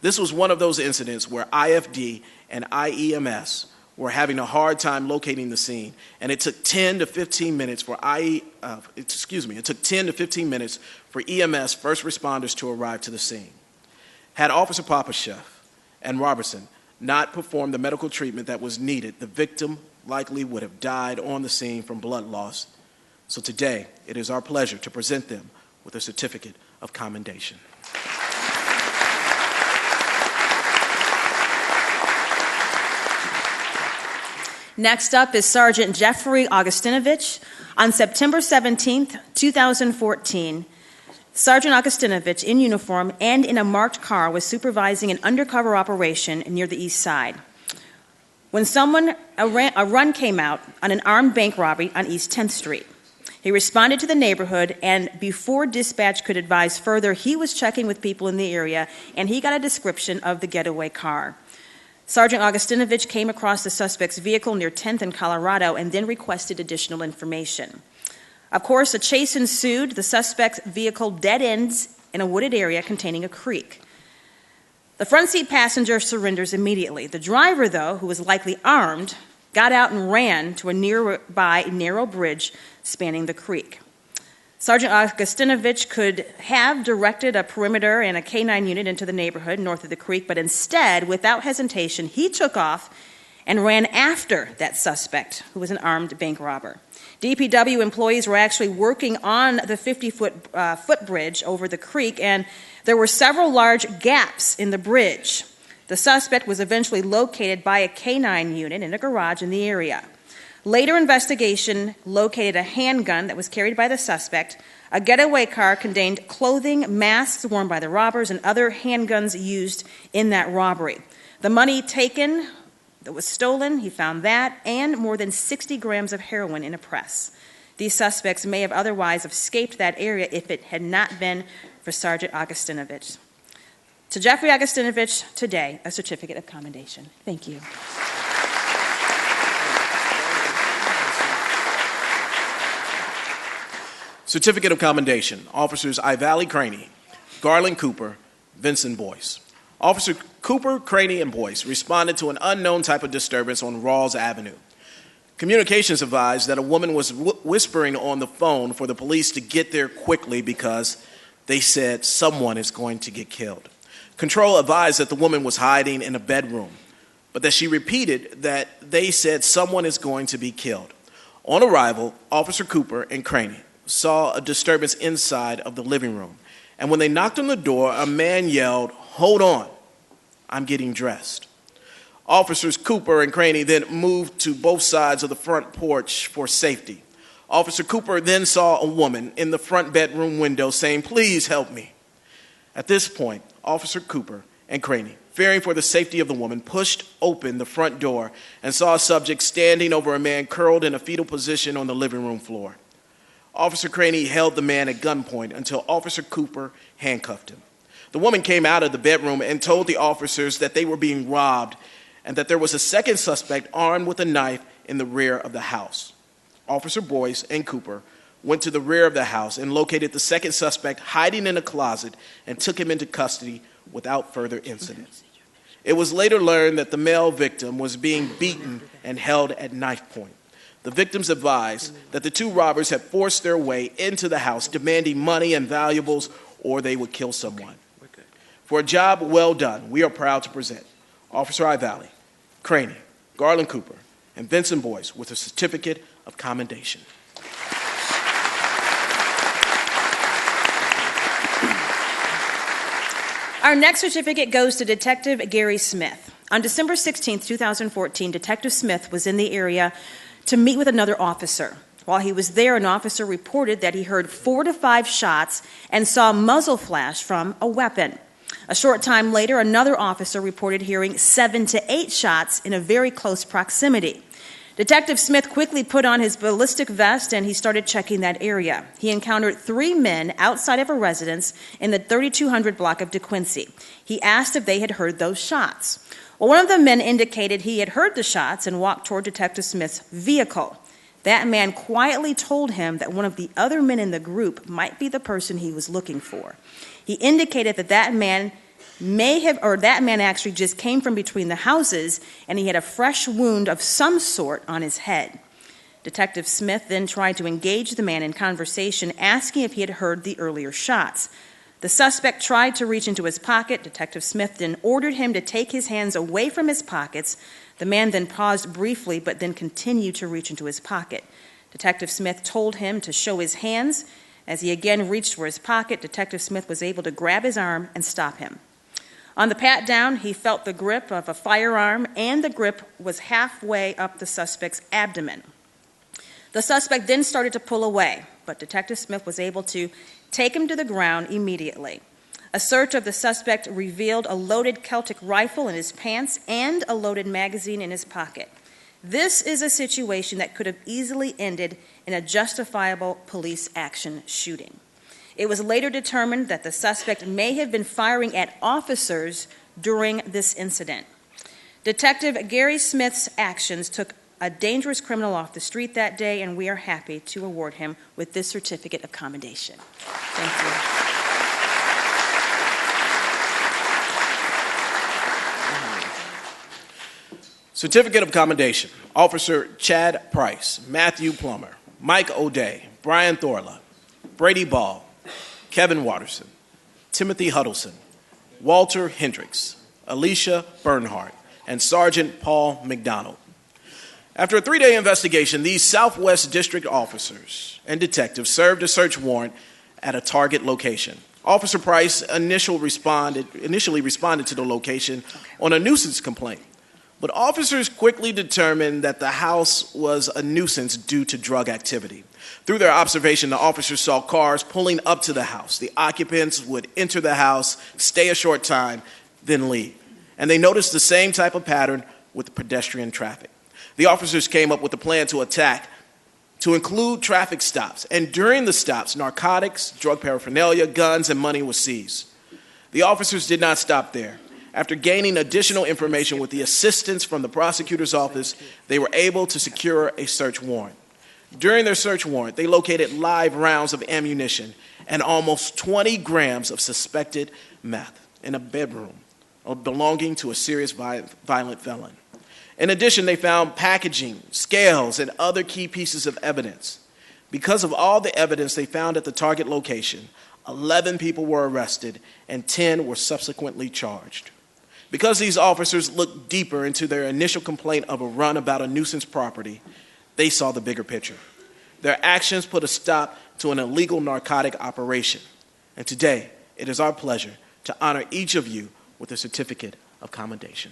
S6: This was one of those incidents where IFD and IEMS were having a hard time locating the scene, and it took 10 to 15 minutes for EMS first responders to arrive to the scene. Had Officer Popashev and Robertson not performed the medical treatment that was needed, the victim likely would have died on the scene from blood loss. So today, it is our pleasure to present them with a certificate of commendation.
S5: Next up is Sergeant Jeffrey Augustinovich. On September 17, 2014, Sergeant Augustinovich, in uniform and in a marked car, was supervising an undercover operation near the east side when a run came out on an armed bank robbery on East 10th Street. He responded to the neighborhood, and before dispatch could advise further, he was checking with people in the area, and he got a description of the getaway car. Sergeant Augustinovich came across the suspect's vehicle near 10th and Colorado and then requested additional information. Of course, a chase ensued. The suspect's vehicle dead ends in a wooded area containing a creek. The front seat passenger surrenders immediately. The driver, though, who was likely armed, got out and ran to a nearby narrow bridge spanning the creek. Sergeant Augustinovich could have directed a perimeter and a K-9 unit into the neighborhood north of the creek, but instead, without hesitation, he took off and ran after that suspect, who was an armed bank robber. DPW employees were actually working on the 50-foot footbridge over the creek, and there were several large gaps in the bridge. The suspect was eventually located by a K-9 unit in a garage in the area. Later investigation located a handgun that was carried by the suspect. A getaway car contained clothing, masks worn by the robbers, and other handguns used in that robbery. The money taken that was stolen, he found that, and more than 60 grams of heroin in a press. These suspects may have otherwise escaped that area if it had not been for Sergeant Augustinovich. To Jeffrey Augustinovich, today, a certificate of commendation. Thank you.
S6: Certificate of Commendation, Officers Ivali Craney, Garland Cooper, Vincent Boyce. Officer Cooper, Craney, and Boyce responded to an unknown type of disturbance on Rawls Avenue. Communications advised that a woman was whispering on the phone for the police to get there quickly because they said someone is going to get killed. Control advised that the woman was hiding in a bedroom, but that she repeated that they said someone is going to be killed. On arrival, Officer Cooper and Craney saw a disturbance inside of the living room, and when they knocked on the door, a man yelled, "Hold on, I'm getting dressed." Officers Cooper and Craney then moved to both sides of the front porch for safety. Officer Cooper then saw a woman in the front bedroom window saying, "Please help me." At this point, Officer Cooper and Craney, fearing for the safety of the woman, pushed open the front door and saw a subject standing over a man curled in a fetal position on the living room floor. Officer Craney held the man at gunpoint until Officer Cooper handcuffed him. The woman came out of the bedroom and told the officers that they were being robbed and that there was a second suspect armed with a knife in the rear of the house. Officer Boyce and Cooper went to the rear of the house and located the second suspect hiding in a closet and took him into custody without further incident. It was later learned that the male victim was being beaten and held at knife point. The victims advised that the two robbers had forced their way into the house, demanding money and valuables, or they would kill someone. For a job well done, we are proud to present Officer Ivali, Craney, Garland Cooper, and Vincent Boyce with a certificate of commendation.
S5: Our next certificate goes to Detective Gary Smith. On December 16, 2014, Detective Smith was in the area to meet with another officer. While he was there, an officer reported that he heard 4 to 5 shots and saw muzzle flash from a weapon. A short time later, another officer reported hearing 7 to 8 shots in a very close proximity. Detective Smith quickly put on his ballistic vest and he started checking that area. He encountered 3 men outside of a residence in the 3200 block of DeQuincy. He asked if they had heard those shots. Well, one of the men indicated he had heard the shots and walked toward Detective Smith's vehicle. That man quietly told him that one of the other men in the group might be the person he was looking for. He indicated that man actually just came from between the houses and he had a fresh wound of some sort on his head. Detective Smith then tried to engage the man in conversation, asking if he had heard the earlier shots. The suspect tried to reach into his pocket. Detective Smith then ordered him to take his hands away from his pockets. The man then paused briefly, but then continued to reach into his pocket. Detective Smith told him to show his hands. As he again reached for his pocket, Detective Smith was able to grab his arm and stop him. On the pat down, he felt the grip of a firearm, and the grip was halfway up the suspect's abdomen. The suspect then started to pull away, but Detective Smith was able to take him to the ground immediately. A search of the suspect revealed a loaded Celtic rifle in his pants and a loaded magazine in his pocket. This is a situation that could have easily ended in a justifiable police action shooting. It was later determined that the suspect may have been firing at officers during this incident. Detective Gary Smith's actions took a dangerous criminal off the street that day, and we are happy to award him with this certificate of commendation. Thank you.
S6: Certificate of Commendation, Officer Chad Price, Matthew Plummer, Mike O'Day, Brian Thorla, Brady Ball, Kevin Watterson, Timothy Huddleston, Walter Hendricks, Alicia Bernhardt, and Sergeant Paul McDonald. After a 3-day investigation, these Southwest District officers and detectives served a search warrant at a target location. Officer Price initially responded to the location on a nuisance complaint, but officers quickly determined that the house was a nuisance due to drug activity. Through their observation, the officers saw cars pulling up to the house. The occupants would enter the house, stay a short time, then leave. And they noticed the same type of pattern with pedestrian traffic. The officers came up with a plan to attack, to include traffic stops. And during the stops, narcotics, drug paraphernalia, guns, and money was seized. The officers did not stop there. After gaining additional information with the assistance from the prosecutor's office, they were able to secure a search warrant. During their search warrant, they located live rounds of ammunition and almost 20 grams of suspected meth in a bedroom belonging to a serious violent felon. In addition, they found packaging, scales, and other key pieces of evidence. Because of all the evidence they found at the target location, 11 people were arrested and 10 were subsequently charged. Because these officers looked deeper into their initial complaint of a run about a nuisance property, they saw the bigger picture. Their actions put a stop to an illegal narcotic operation. And today, it is our pleasure to honor each of you with a certificate of commendation.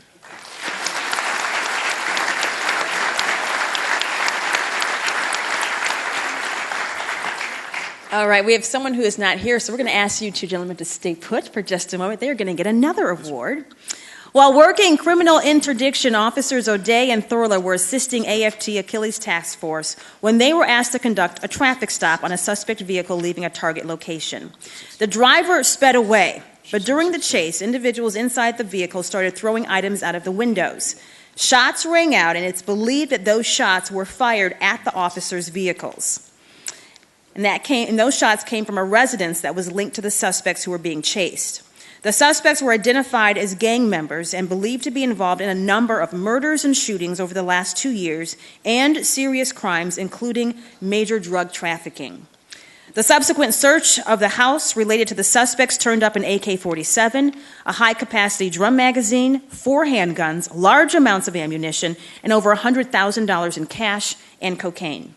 S5: All right, we have someone who is not here, so we're going to ask you two gentlemen to stay put for just a moment. They are going to get another award. While working criminal interdiction, officers O'Day and Thorla were assisting AFT Achilles Task Force when they were asked to conduct a traffic stop on a suspect vehicle leaving a target location. The driver sped away, but during the chase, individuals inside the vehicle started throwing items out of the windows. Shots rang out, and it's believed that those shots were fired at the officers' vehicles. And those shots came from a residence that was linked to the suspects who were being chased. The suspects were identified as gang members and believed to be involved in a number of murders and shootings over the last 2 years and serious crimes, including major drug trafficking. The subsequent search of the house related to the suspects turned up an AK-47, a high-capacity drum magazine, 4 handguns, large amounts of ammunition, and over $100,000 in cash and cocaine.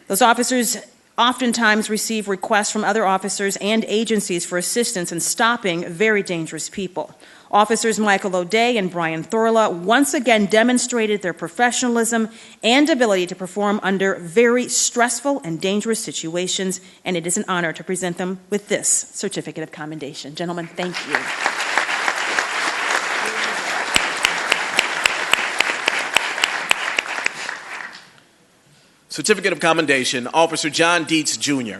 S5: Those officers oftentimes receive requests from other officers and agencies for assistance in stopping very dangerous people. Officers Michael O'Day and Brian Thorla once again demonstrated their professionalism and ability to perform under very stressful and dangerous situations, and it is an honor to present them with this certificate of commendation. Gentlemen, thank you.
S6: Certificate of Commendation, Officer John Dietz, Jr.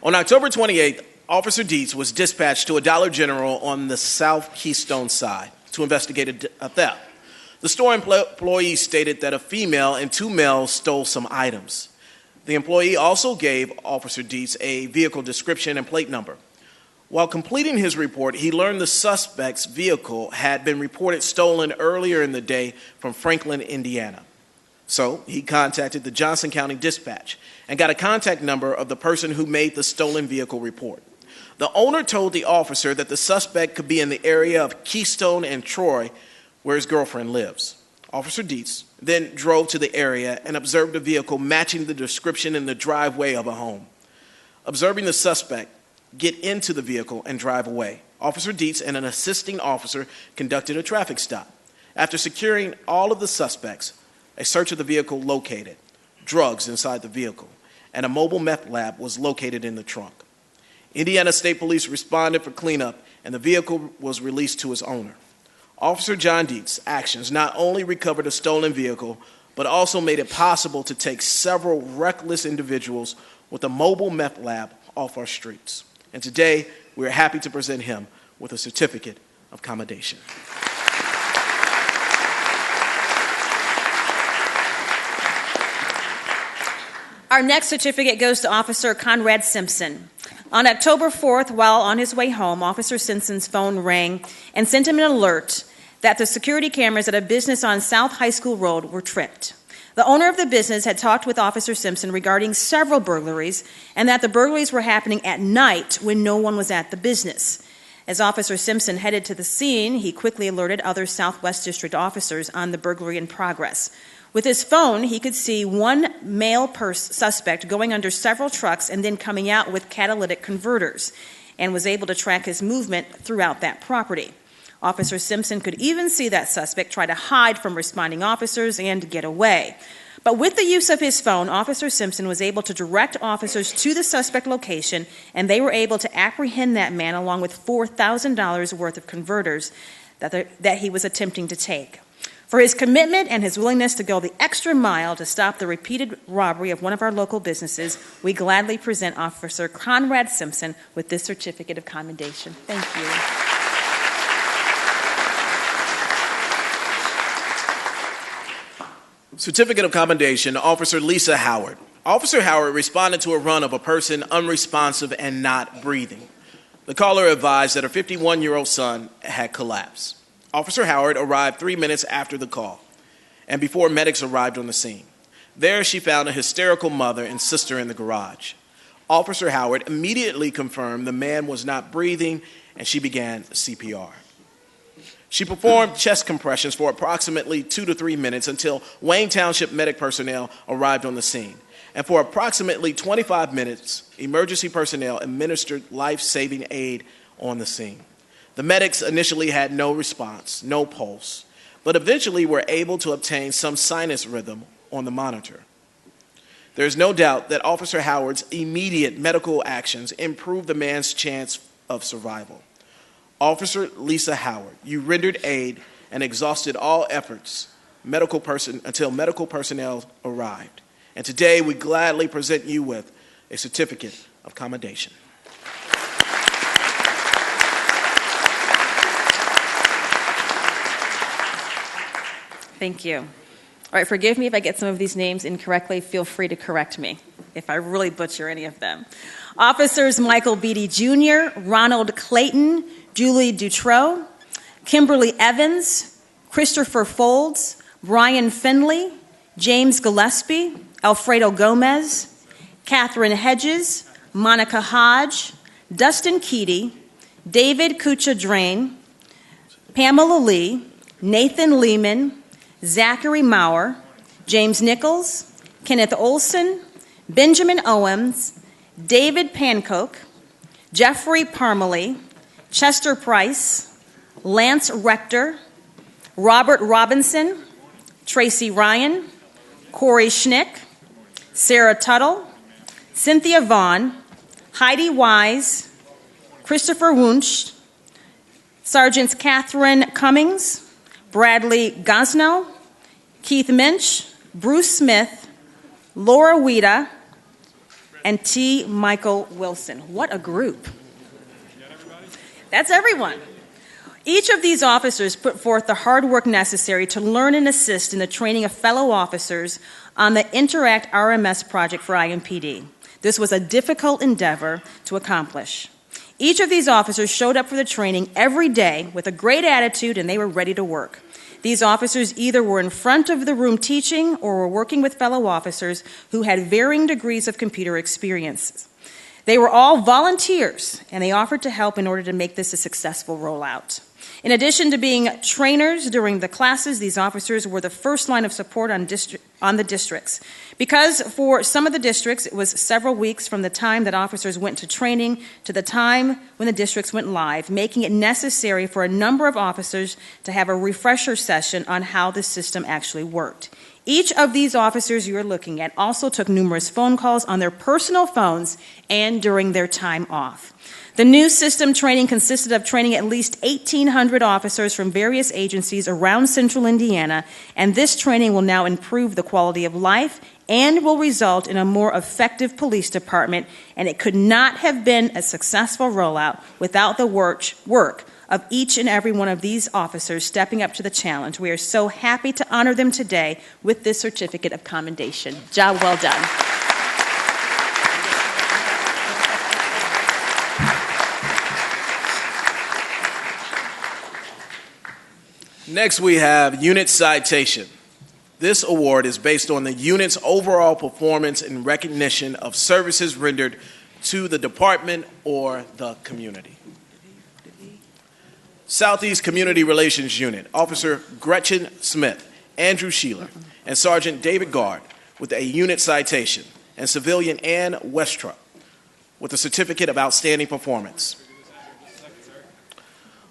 S6: On October 28th, Officer Dietz was dispatched to a Dollar General on the South Keystone side to investigate a theft. The store employee stated that a female and 2 males stole some items. The employee also gave Officer Dietz a vehicle description and plate number. While completing his report, he learned the suspect's vehicle had been reported stolen earlier in the day from Franklin, Indiana. So he contacted the Johnson County Dispatch and got a contact number of the person who made the stolen vehicle report. The owner told the officer that the suspect could be in the area of Keystone and Troy, where his girlfriend lives. Officer Dietz then drove to the area and observed a vehicle matching the description in the driveway of a home. Observing the suspect get into the vehicle and drive away, Officer Dietz and an assisting officer conducted a traffic stop. After securing all of the suspects, a search of the vehicle located drugs inside the vehicle, and a mobile meth lab was located in the trunk. Indiana State Police responded for cleanup, and the vehicle was released to its owner. Officer John Dietz's actions not only recovered a stolen vehicle, but also made it possible to take several reckless individuals with a mobile meth lab off our streets. And today, we are happy to present him with a certificate of commendation.
S5: Our next certificate goes to Officer Conrad Simpson. On October 4th, while on his way home, Officer Simpson's phone rang and sent him an alert that the security cameras at a business on South High School Road were tripped. The owner of the business had talked with Officer Simpson regarding several burglaries and that the burglaries were happening at night when no one was at the business. As Officer Simpson headed to the scene, he quickly alerted other Southwest District officers on the burglary in progress. With his phone, he could see one male suspect going under several trucks and then coming out with catalytic converters, and was able to track his movement throughout that property. Officer Simpson could even see that suspect try to hide from responding officers and get away. But with the use of his phone, Officer Simpson was able to direct officers to the suspect location, and they were able to apprehend that man along with $4,000 worth of converters that he was attempting to take. For his commitment and his willingness to go the extra mile to stop the repeated robbery of one of our local businesses, we gladly present Officer Conrad Simpson with this certificate of commendation. Thank you.
S6: Certificate of commendation, Officer Lisa Howard. Officer Howard responded to a run of a person unresponsive and not breathing. The caller advised that her 51-year-old son had collapsed. Officer Howard arrived 3 minutes after the call and before medics arrived on the scene. There she found a hysterical mother and sister in the garage. Officer Howard immediately confirmed the man was not breathing and she began CPR. She performed chest compressions for approximately 2 to 3 minutes until Wayne Township medic personnel arrived on the scene. And for approximately 25 minutes, emergency personnel administered life-saving aid on the scene. The medics initially had no response, no pulse, but eventually were able to obtain some sinus rhythm on the monitor. There is no doubt that Officer Howard's immediate medical actions improved the man's chance of survival. Officer Lisa Howard, you rendered aid and exhausted all efforts until medical personnel arrived. And today we gladly present you with a certificate of commendation.
S5: Thank you. All right, forgive me if I get some of these names incorrectly. Feel free to correct me if I really butcher any of them. Officers Michael Beatty Jr., Ronald Clayton, Julie Dutrow, Kimberly Evans, Christopher Folds, Brian Finley, James Gillespie, Alfredo Gomez, Catherine Hedges, Monica Hodge, Dustin Keaty, David Kucha-Drain, Pamela Lee, Nathan Lehman, Zachary Maurer, James Nichols, Kenneth Olson, Benjamin Owens, David Pancoke, Jeffrey Parmalee, Chester Price, Lance Rector, Robert Robinson, Tracy Ryan, Corey Schnick, Sarah Tuttle, Cynthia Vaughn, Heidi Wise, Christopher Wunsch, Sergeants Catherine Cummings, Bradley Gosnell, Keith Minch, Bruce Smith, Laura Wida, and T. Michael Wilson. What a group. That's everyone. Each of these officers put forth the hard work necessary to learn and assist in the training of fellow officers on the Interact RMS project for IMPD. This was a difficult endeavor to accomplish. Each of these officers showed up for the training every day with a great attitude, and they were ready to work. These officers either were in front of the room teaching or were working with fellow officers who had varying degrees of computer experience. They were all volunteers, and they offered to help in order to make this a successful rollout. In addition to being trainers during the classes, these officers were the first line of support on the districts. Because for some of the districts, it was several weeks from the time that officers went to training to the time when the districts went live, making it necessary for a number of officers to have a refresher session on how the system actually worked. Each of these officers you are looking at also took numerous phone calls on their personal phones and during their time off. The new system training consisted of training at least 1,800 officers from various agencies around central Indiana, and this training will now improve the quality of life and will result in a more effective police department, and it could not have been a successful rollout without the work of each and every one of these officers stepping up to the challenge. We are so happy to honor them today with this certificate of commendation. Job well done.
S6: Next, we have unit citation. This award is based on the unit's overall performance in recognition of services rendered to the department or the community. Southeast Community Relations Unit, Officer Gretchen Smith, Andrew Sheeler, and Sergeant David Gard with a unit citation, and Civilian Ann Westrup with a certificate of outstanding performance.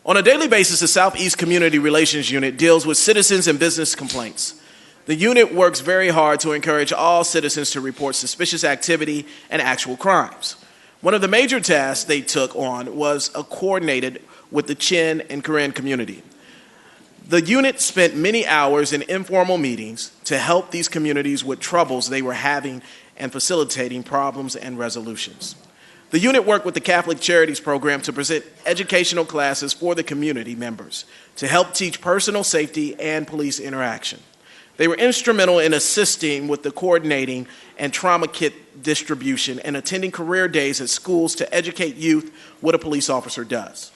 S6: On a daily basis, the Southeast Community Relations Unit deals with citizens and business complaints. The unit works very hard to encourage all citizens to report suspicious activity and actual crimes. One of the major tasks they took on was coordinated with the Chin and Karen community. The unit spent many hours in informal meetings to help these communities with troubles they were having and facilitating problems and resolutions. The unit worked with the Catholic Charities Program to present educational classes for the community members to help teach personal safety and police interaction. They were instrumental in assisting with the coordinating and trauma kit distribution and attending career days at schools to educate youth what a police officer does.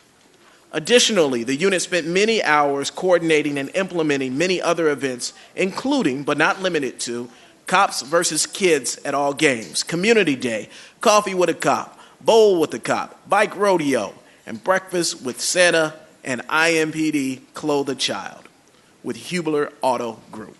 S6: Additionally, the unit spent many hours coordinating and implementing many other events, including, but not limited to, Cops versus Kids at all games, Community Day, Coffee with a Cop, Bowl with a Cop, Bike Rodeo, and Breakfast with Santa and IMPD Clothe a Child with Hubler Auto Group.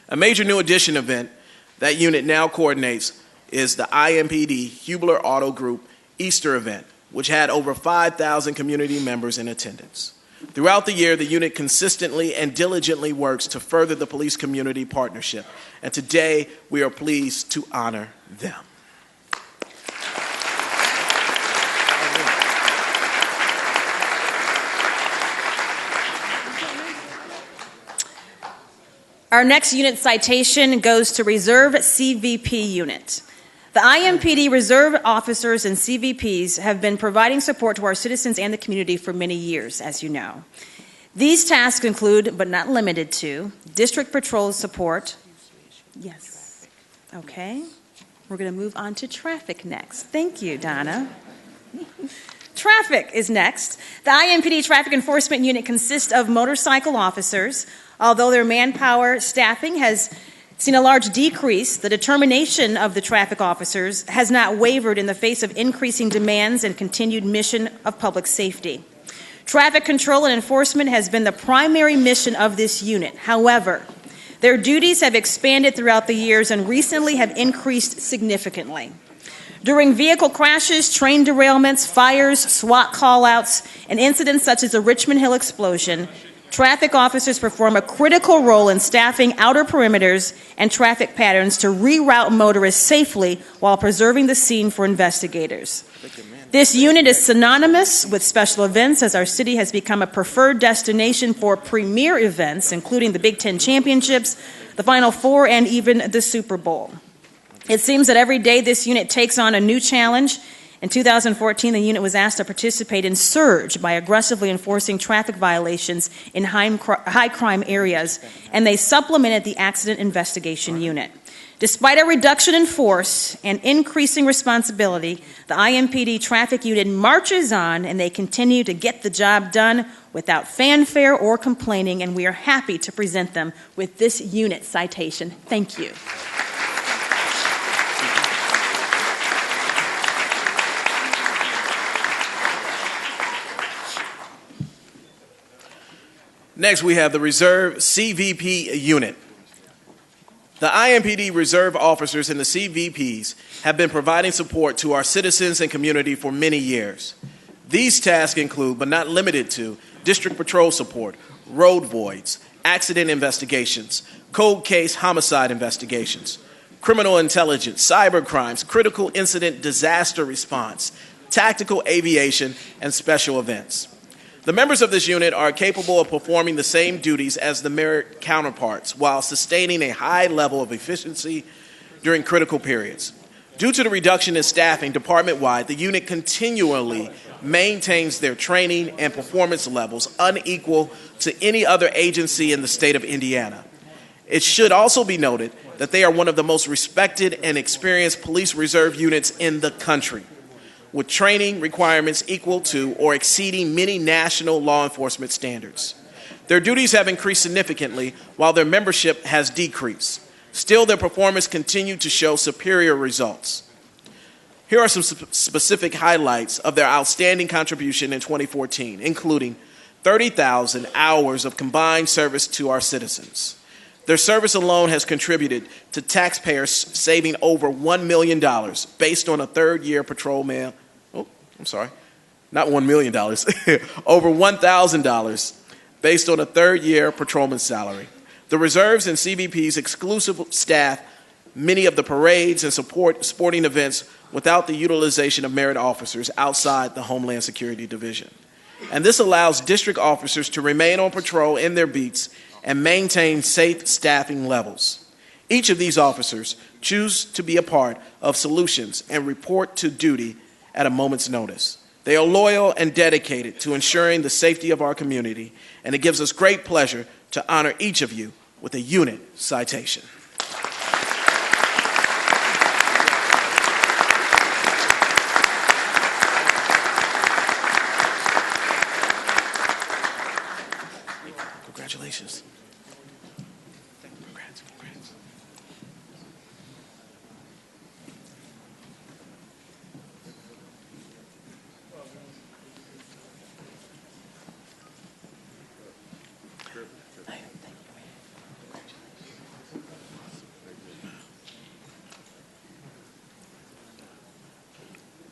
S6: A major new addition event that unit now coordinates is the IMPD Hubler Auto Group Easter event, which had over 5,000 community members in attendance. Throughout the year, the unit consistently and diligently works to further the police-community partnership, and today we are pleased to honor them.
S5: Our next unit citation goes to Reserve CVP Unit. The IMPD Reserve officers and CVPs have been providing support to our citizens and the community for many years, as you know. These tasks include, but not limited to, district patrol support. Yes. Okay. We're going to move on to traffic next. Thank you, Donna. Traffic is next. The IMPD Traffic Enforcement Unit consists of motorcycle officers. Although their manpower staffing has seen a large decrease, the determination of the traffic officers has not wavered in the face of increasing demands and continued mission of public safety. Traffic control and enforcement has been the primary mission of this unit. However, their duties have expanded throughout the years and recently have increased significantly. During vehicle crashes, train derailments, fires, SWAT callouts, and incidents such as the Richmond Hill explosion, traffic officers perform a critical role in staffing outer perimeters and traffic patterns to reroute motorists safely while preserving the scene for investigators. This unit is synonymous with special events, as our city has become a preferred destination for premier events, including the Big Ten Championships, the Final Four, and even the Super Bowl. It seems that every day this unit takes on a new challenge. In 2014, the unit was asked to participate in Surge by aggressively enforcing traffic violations in high crime areas, and they supplemented the Accident Investigation Unit. Despite a reduction in force and increasing responsibility, the IMPD Traffic Unit marches on, and they continue to get the job done without fanfare or complaining, and we are happy to present them with this unit citation. Thank you.
S6: Next, we have the Reserve CVP Unit. The IMPD Reserve officers and the CVPs have been providing support to our citizens and community for many years. These tasks include, but not limited to, district patrol support, road voids, accident investigations, cold case homicide investigations, criminal intelligence, cyber crimes, critical incident disaster response, tactical aviation, and special events. The members of this unit are capable of performing the same duties as the merit counterparts while sustaining a high level of efficiency during critical periods. Due to the reduction in staffing department-wide, the unit continually maintains their training and performance levels unequal to any other agency in the state of Indiana. It should also be noted that they are one of the most respected and experienced police reserve units in the country, with training requirements equal to or exceeding many national law enforcement standards. Their duties have increased significantly while their membership has decreased. Still, their performance continued to show superior results. Here are some specific highlights of their outstanding contribution in 2014, including 30,000 hours of combined service to our citizens. Their service alone has contributed to taxpayers saving over $1 million based on a third-year patrolman. Not $1 million, over $1,000 based on a third-year patrolman's salary. The reserves and CBP's exclusive staff many of the parades and sporting events without the utilization of merit officers outside the Homeland Security Division. And this allows district officers to remain on patrol in their beats and maintain safe staffing levels. Each of these officers choose to be a part of solutions and report to duty at a moment's notice. They are loyal and dedicated to ensuring the safety of our community, and it gives us great pleasure to honor each of you with a unit citation. Congratulations. Congrats.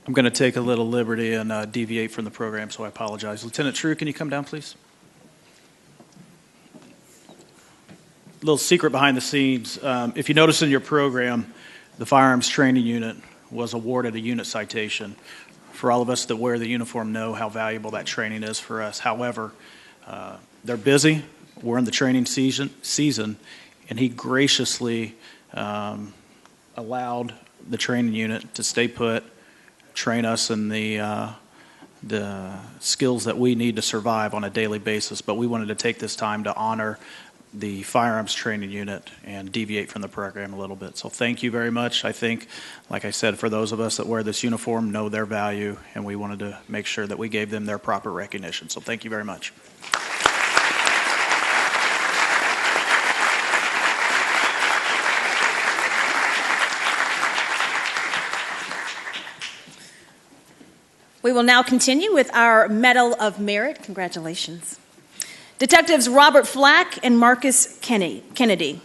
S1: I'm going to take a little liberty and deviate from the program, so I apologize. Lieutenant True, can you come down, please? Little secret behind the scenes. If you notice in your program, the firearms training unit was awarded a unit citation. For all of us that wear the uniform know how valuable that training is for us. However, they're busy. We're in the training season, and he graciously allowed the training unit to stay put, train us in the skills that we need to survive on a daily basis. But we wanted to take this time to honor the firearms training unit and deviate from the program a little bit. So thank you very much. I think, like I said, for those of us that wear this uniform know their value, and we wanted to make sure that we gave them their proper recognition. So thank you very much.
S5: We will now continue with our Medal of Merit. Congratulations. Detectives Robert Flack and Marcus Kennedy.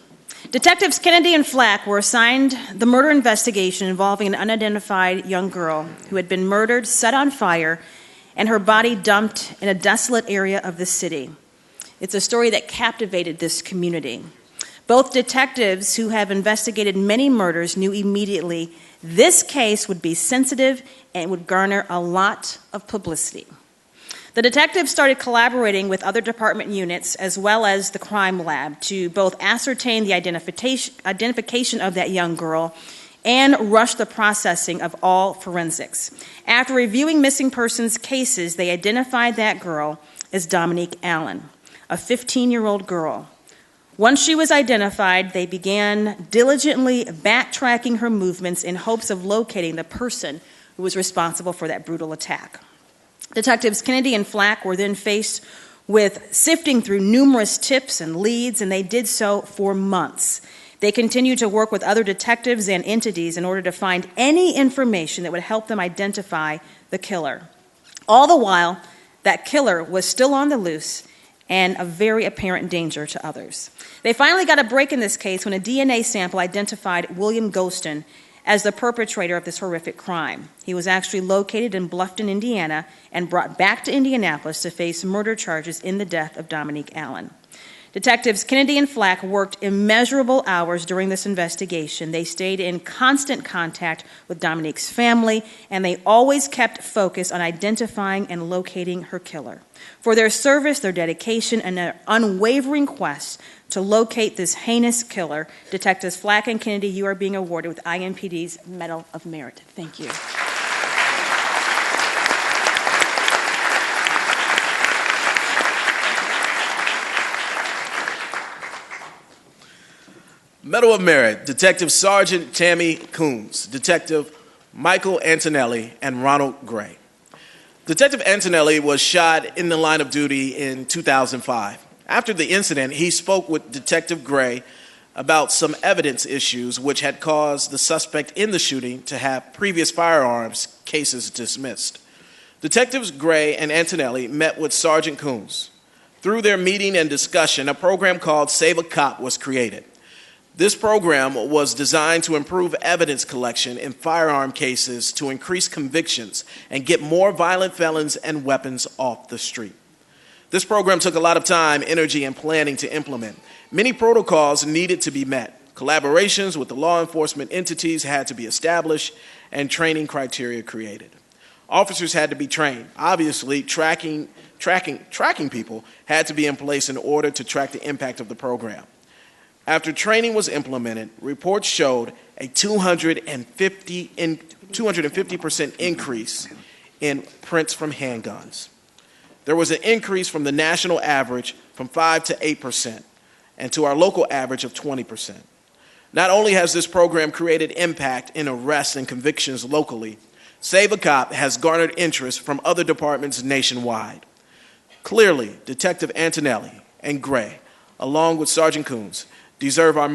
S5: Detectives Kennedy and Flack were assigned the murder investigation involving an unidentified young girl who had been murdered, set on fire, and her body dumped in a desolate area of the city. It's a story that captivated this community. Both detectives who have investigated many murders knew immediately this case would be sensitive and would garner a lot of publicity. The detectives started collaborating with other department units as well as the crime lab to both ascertain the identification of that young girl and rush the processing of all forensics. After reviewing missing persons cases, they identified that girl as Dominique Allen, a 15-year-old girl. Once she was identified, they began diligently backtracking her movements in hopes of locating the person who was responsible for that brutal attack. Detectives Kennedy and Flack were then faced with sifting through numerous tips and leads, and they did so for months. They continued to work with other detectives and entities in order to find any information that would help them identify the killer. All the while, that killer was still on the loose and a very apparent danger to others. They finally got a break in this case when a DNA sample identified William Ghostin as the perpetrator of this horrific crime. He was actually located in Bluffton, Indiana, and brought back to Indianapolis to face murder charges in the death of Dominique Allen. Detectives Kennedy and Flack worked immeasurable hours during this investigation. They stayed in constant contact with Dominique's family, and they always kept focus on identifying and locating her killer. For their service, their dedication, and their unwavering quest to locate this heinous killer, Detectives Flack and Kennedy, you are being awarded with IMPD's Medal of Merit. Thank you.
S6: Medal of Merit, Detective Sergeant Tammy Coombs, Detective Michael Antonelli, and Ronald Gray. Detective Antonelli was shot in the line of duty in 2005. After the incident, he spoke with Detective Gray about some evidence issues which had caused the suspect in the shooting to have previous firearms cases dismissed. Detectives Gray and Antonelli met with Sergeant Coombs. Through their meeting and discussion, a program called Save a Cop was created. This program was designed to improve evidence collection in firearm cases to increase convictions and get more violent felons and weapons off the street. This program took a lot of time, energy, and planning to implement. Many protocols needed to be met. Collaborations with the law enforcement entities had to be established and training criteria created. Officers had to be trained. Obviously, tracking people had to be in place in order to track the impact of the program. After training was implemented, reports showed a 250% increase in prints from handguns. There was an increase from the national average from 5 to 8%, and to our local average of 20%. Not only has this program created impact in arrests and convictions locally, Save a Cop has garnered interest from other departments nationwide. Clearly, Detective Antonelli and Gray, along with Sergeant Coombs, deserve our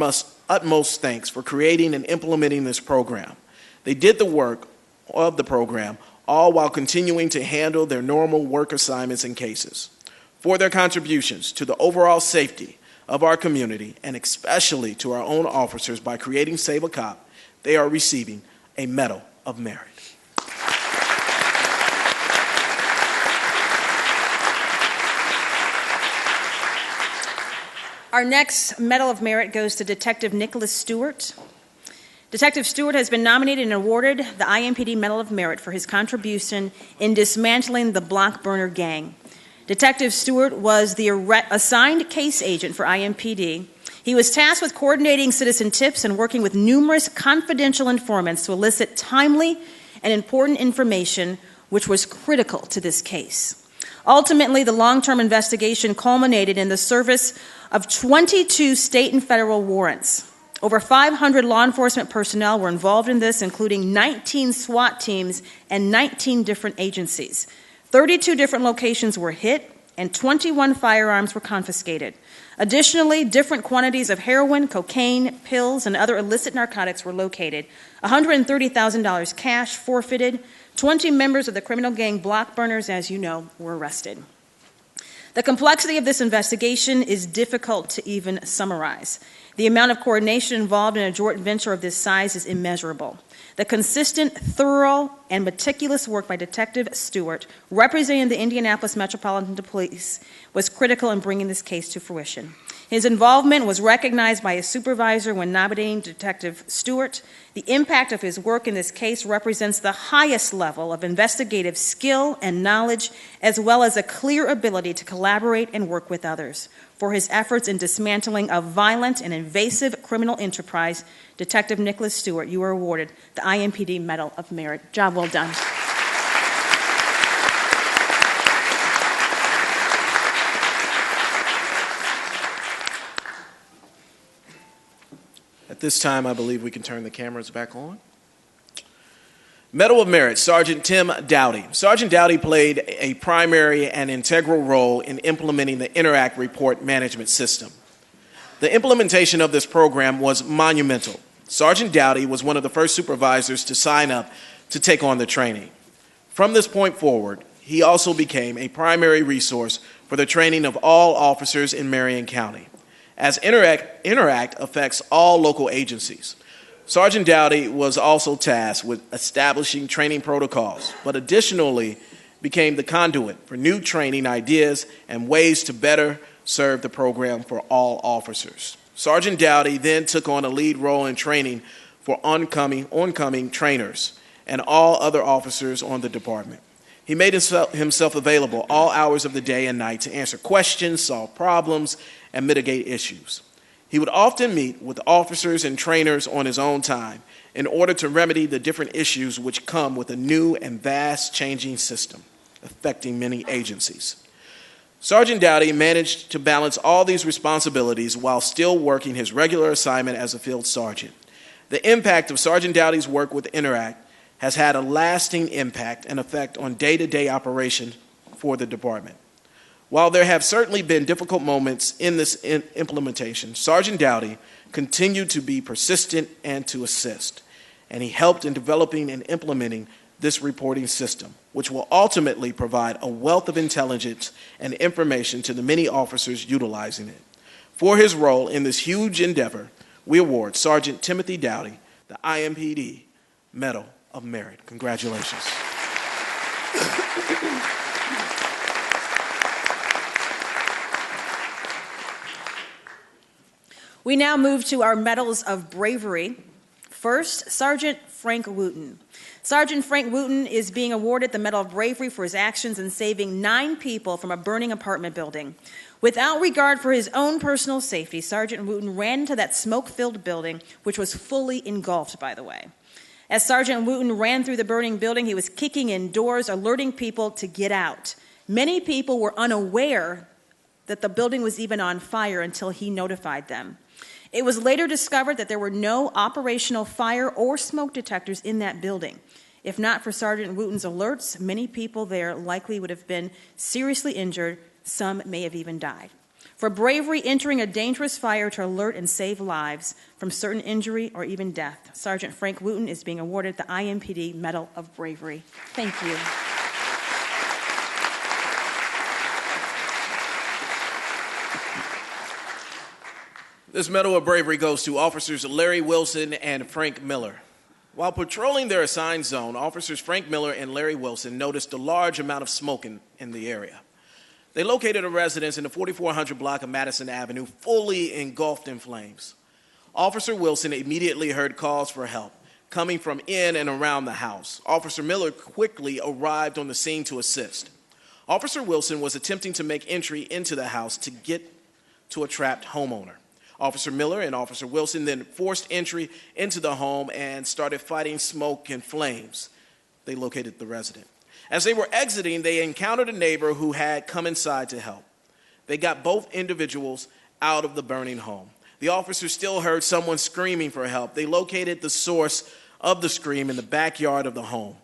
S6: utmost thanks for creating and implementing this program. They did the work of the program, all while continuing to handle their normal work assignments and cases. For their contributions to the overall safety of our community, and especially to our own officers by creating Save a Cop, they are receiving a Medal of Merit.
S5: Our next Medal of Merit goes to Detective Nicholas Stewart. Detective Stewart has been nominated and awarded the IMPD Medal of Merit for his contribution in dismantling the block burner gang. Detective Stewart was the assigned case agent for IMPD. He was tasked with coordinating citizen tips and working with numerous confidential informants to elicit timely and important information, which was critical to this case. Ultimately, the long-term investigation culminated in the service of 22 state and federal warrants. Over 500 law enforcement personnel were involved in this, including 19 SWAT teams and 19 different agencies. 32 different locations were hit, and 21 firearms were confiscated. Additionally, different quantities of heroin, cocaine, pills, and other illicit narcotics were located. $130,000 cash forfeited. 20 members of the criminal gang Block Burners, as you know, were arrested. The complexity of this investigation is difficult to even summarize. The amount of coordination involved in a joint venture of this size is immeasurable. The consistent, thorough, and meticulous work by Detective Stewart, representing the Indianapolis Metropolitan Police, was critical in bringing this case to fruition. His involvement was recognized by his supervisor when nominating Detective Stewart. The impact of his work in this case represents the highest level of investigative skill and knowledge, as well as a clear ability to collaborate and work with others. For his efforts in dismantling a violent and invasive criminal enterprise, Detective Nicholas Stewart, you are awarded the IMPD Medal of Merit. Job well done.
S6: At this time, I believe we can turn the cameras back on. Medal of Merit, Sergeant Tim Dowdy. Sergeant Dowdy played a primary and integral role in implementing the Interact report management system. The implementation of this program was monumental. Sergeant Dowdy was one of the first supervisors to sign up to take on the training. From this point forward, he also became a primary resource for the training of all officers in Marion County, as Interact affects all local agencies. Sergeant Dowdy was also tasked with establishing training protocols, but additionally became the conduit for new training ideas and ways to better served the program for all officers. Sergeant Dowdy then took on a lead role in training for oncoming trainers and all other officers on the department. He made himself available all hours of the day and night to answer questions, solve problems, and mitigate issues. He would often meet with officers and trainers on his own time in order to remedy the different issues which come with a new and vast changing system affecting many agencies. Sergeant Dowdy managed to balance all these responsibilities while still working his regular assignment as a field sergeant. The impact of Sergeant Dowdy's work with Interact has had a lasting impact and effect on day-to-day operation for the department. While there have certainly been difficult moments in this implementation, Sergeant Dowdy continued to be persistent and to assist, and he helped in developing and implementing this reporting system, which will ultimately provide a wealth of intelligence and information to the many officers utilizing it. For his role in this huge endeavor, we award Sergeant Timothy Dowdy the IMPD Medal of Merit. Congratulations.
S5: We now move to our medals of bravery. First, Sergeant Frank Wooten. Sergeant Frank Wooten is being awarded the Medal of Bravery for his actions in saving 9 people from a burning apartment building. Without regard for his own personal safety, Sergeant Wooten ran into that smoke-filled building, which was fully engulfed, by the way. As Sergeant Wooten ran through the burning building, he was kicking in doors, alerting people to get out. Many people were unaware that the building was even on fire until he notified them. It was later discovered that there were no operational fire or smoke detectors in that building. If not for Sergeant Wooten's alerts, many people there likely would have been seriously injured. Some may have even died. For bravery entering a dangerous fire to alert and save lives from certain injury or even death, Sergeant Frank Wooten is being awarded the IMPD Medal of Bravery. Thank you.
S6: This Medal of Bravery goes to Officers Larry Wilson and Frank Miller. While patrolling their assigned zone, Officers Frank Miller and Larry Wilson noticed a large amount of smoke in the area. They located a residence in the 4400 block of Madison Avenue fully engulfed in flames. Officer Wilson immediately heard calls for help coming from in and around the house. Officer Miller quickly arrived on the scene to assist. Officer Wilson was attempting to make entry into the house to get to a trapped homeowner. Officer Miller and Officer Wilson then forced entry into the home and started fighting smoke and flames. They located the resident. As they were exiting, they encountered a neighbor who had come inside to help. They got both individuals out of the burning home. The officers still heard someone screaming for help. They located the source of the scream in the backyard of the home,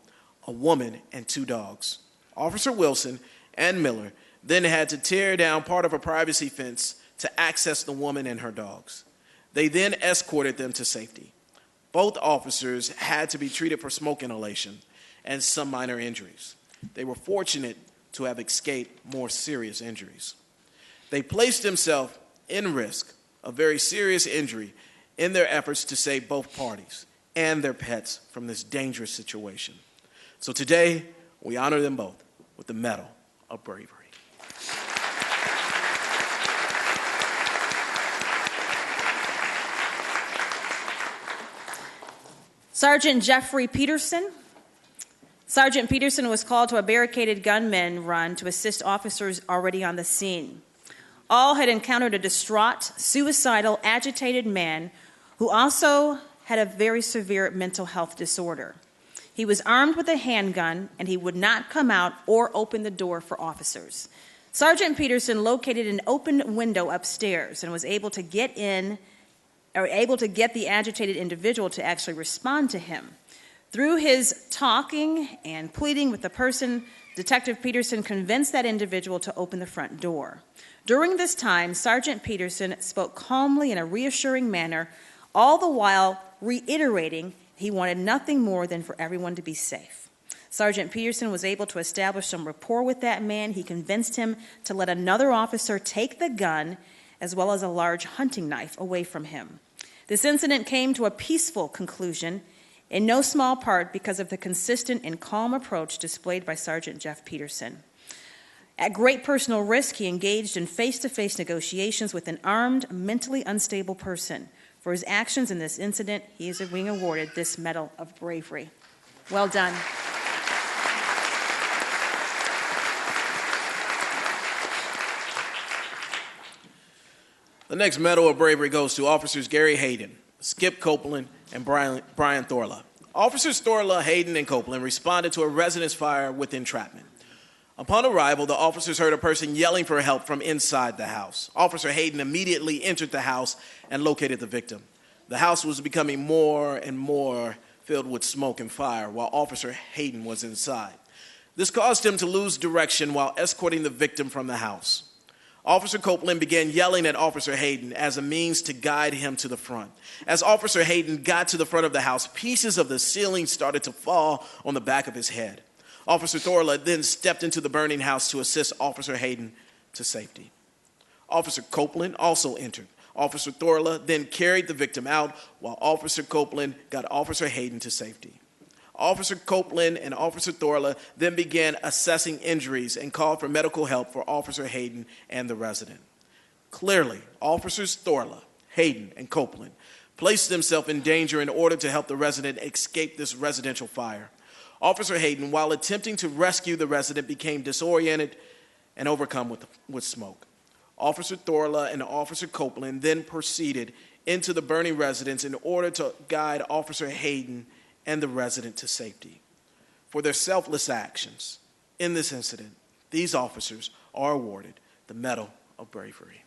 S6: a woman and 2 dogs. Officer Wilson and Miller then had to tear down part of a privacy fence to access the woman and her dogs. They then escorted them to safety. Both officers had to be treated for smoke inhalation and some minor injuries. They were fortunate to have escaped more serious injuries. They placed themselves in risk of very serious injury in their efforts to save both parties and their pets from this dangerous situation. So today, we honor them both with the Medal of Bravery.
S5: Sergeant Jeffrey Peterson. Sergeant Peterson was called to a barricaded gunman run to assist officers already on the scene. All had encountered a distraught, suicidal, agitated man who also had a very severe mental health disorder. He was armed with a handgun, and he would not come out or open the door for officers. Sergeant Peterson located an open window upstairs and was able to get the agitated individual to actually respond to him. Through his talking and pleading with the person, Detective Peterson convinced that individual to open the front door. During this time, Sergeant Peterson spoke calmly in a reassuring manner, all the while reiterating he wanted nothing more than for everyone to be safe. Sergeant Peterson was able to establish some rapport with that man. He convinced him to let another officer take the gun as well as a large hunting knife away from him. This incident came to a peaceful conclusion, in no small part because of the consistent and calm approach displayed by Sergeant Jeff Peterson. At great personal risk, he engaged in face-to-face negotiations with an armed, mentally unstable person. For his actions in this incident, he is being awarded this Medal of Bravery. Well done.
S6: The next Medal of Bravery goes to Officers Gary Hayden, Skip Copeland, and Brian Thorla. Officers Thorla, Hayden, and Copeland responded to a residence fire with entrapment. Upon arrival, the officers heard a person yelling for help from inside the house. Officer Hayden immediately entered the house and located the victim. The house was becoming more and more filled with smoke and fire while Officer Hayden was inside. This caused him to lose direction while escorting the victim from the house. Officer Copeland began yelling at Officer Hayden as a means to guide him to the front. As Officer Hayden got to the front of the house, pieces of the ceiling started to fall on the back of his head. Officer Thorla then stepped into the burning house to assist Officer Hayden to safety. Officer Copeland also entered. Officer Thorla then carried the victim out while Officer Copeland got Officer Hayden to safety. Officer Copeland and Officer Thorla then began assessing injuries and called for medical help for Officer Hayden and the resident. Clearly, Officers Thorla, Hayden, and Copeland placed themselves in danger in order to help the resident escape this residential fire. Officer Hayden, while attempting to rescue the resident, became disoriented and overcome with smoke. Officer Thorla and Officer Copeland then proceeded into the burning residence in order to guide Officer Hayden and the resident to safety. For their selfless actions in this incident, these officers are awarded the Medal of Bravery.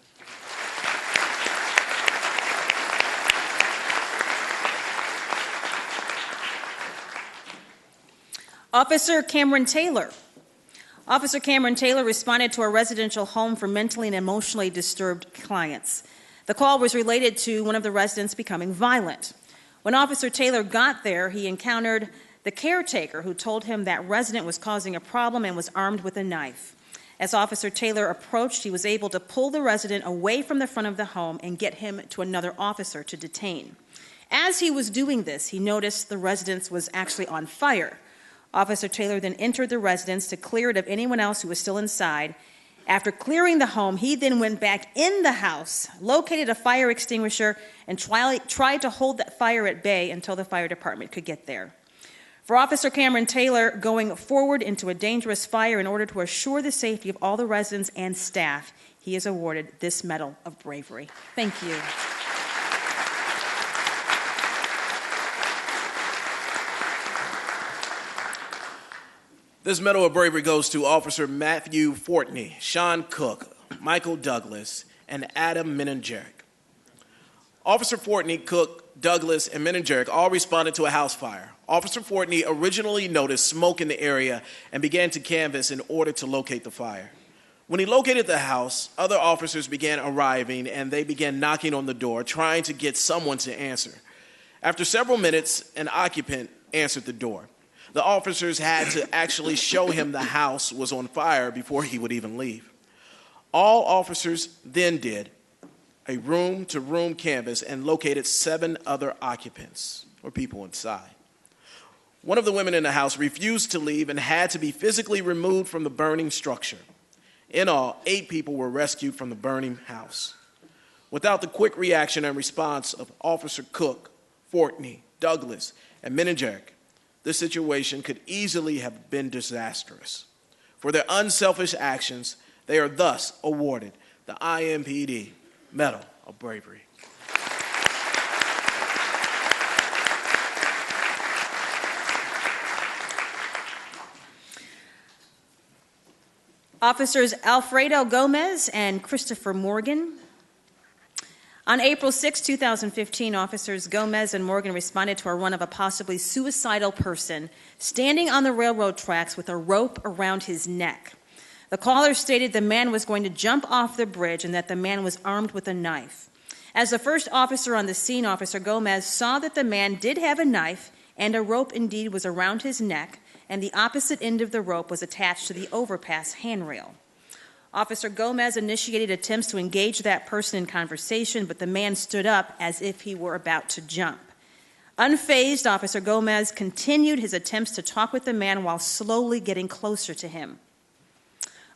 S5: Officer Cameron Taylor. Officer Cameron Taylor responded to a residential home for mentally and emotionally disturbed clients. The call was related to one of the residents becoming violent. When Officer Taylor got there, he encountered the caretaker who told him that resident was causing a problem and was armed with a knife. As Officer Taylor approached, he was able to pull the resident away from the front of the home and get him to another officer to detain. As he was doing this, he noticed the residence was actually on fire. Officer Taylor then entered the residence to clear it of anyone else who was still inside. After clearing the home, he then went back in the house, located a fire extinguisher, and tried to hold that fire at bay until the fire department could get there. For Officer Cameron Taylor, going forward into a dangerous fire in order to assure the safety of all the residents and staff, he is awarded this Medal of Bravery. Thank you.
S6: This Medal of Bravery goes to Officer Matthew Fortney, Sean Cook, Michael Douglas, and Adam Meningeric. Officer Fortney, Cook, Douglas, and Meningeric all responded to a house fire. Officer Fortney originally noticed smoke in the area and began to canvass in order to locate the fire. When he located the house, other officers began arriving and they began knocking on the door, trying to get someone to answer. After several minutes, an occupant answered the door. The officers had to actually show him the house was on fire before he would even leave. All officers then did a room-to-room canvass and located 7 other occupants, or people inside. One of the women in the house refused to leave and had to be physically removed from the burning structure. In all, 8 people were rescued from the burning house. Without the quick reaction and response of Officer Cook, Fortney, Douglas, and Meningeric, this situation could easily have been disastrous. For their unselfish actions, they are thus awarded the IMPD Medal of Bravery.
S5: Officers Alfredo Gomez and Christopher Morgan. On April 6, 2015, Officers Gomez and Morgan responded to a run of a possibly suicidal person standing on the railroad tracks with a rope around his neck. The caller stated the man was going to jump off the bridge and that the man was armed with a knife. As the first officer on the scene, Officer Gomez saw that the man did have a knife and a rope indeed was around his neck, and the opposite end of the rope was attached to the overpass handrail. Officer Gomez initiated attempts to engage that person in conversation, but the man stood up as if he were about to jump. Unfazed, Officer Gomez continued his attempts to talk with the man while slowly getting closer to him.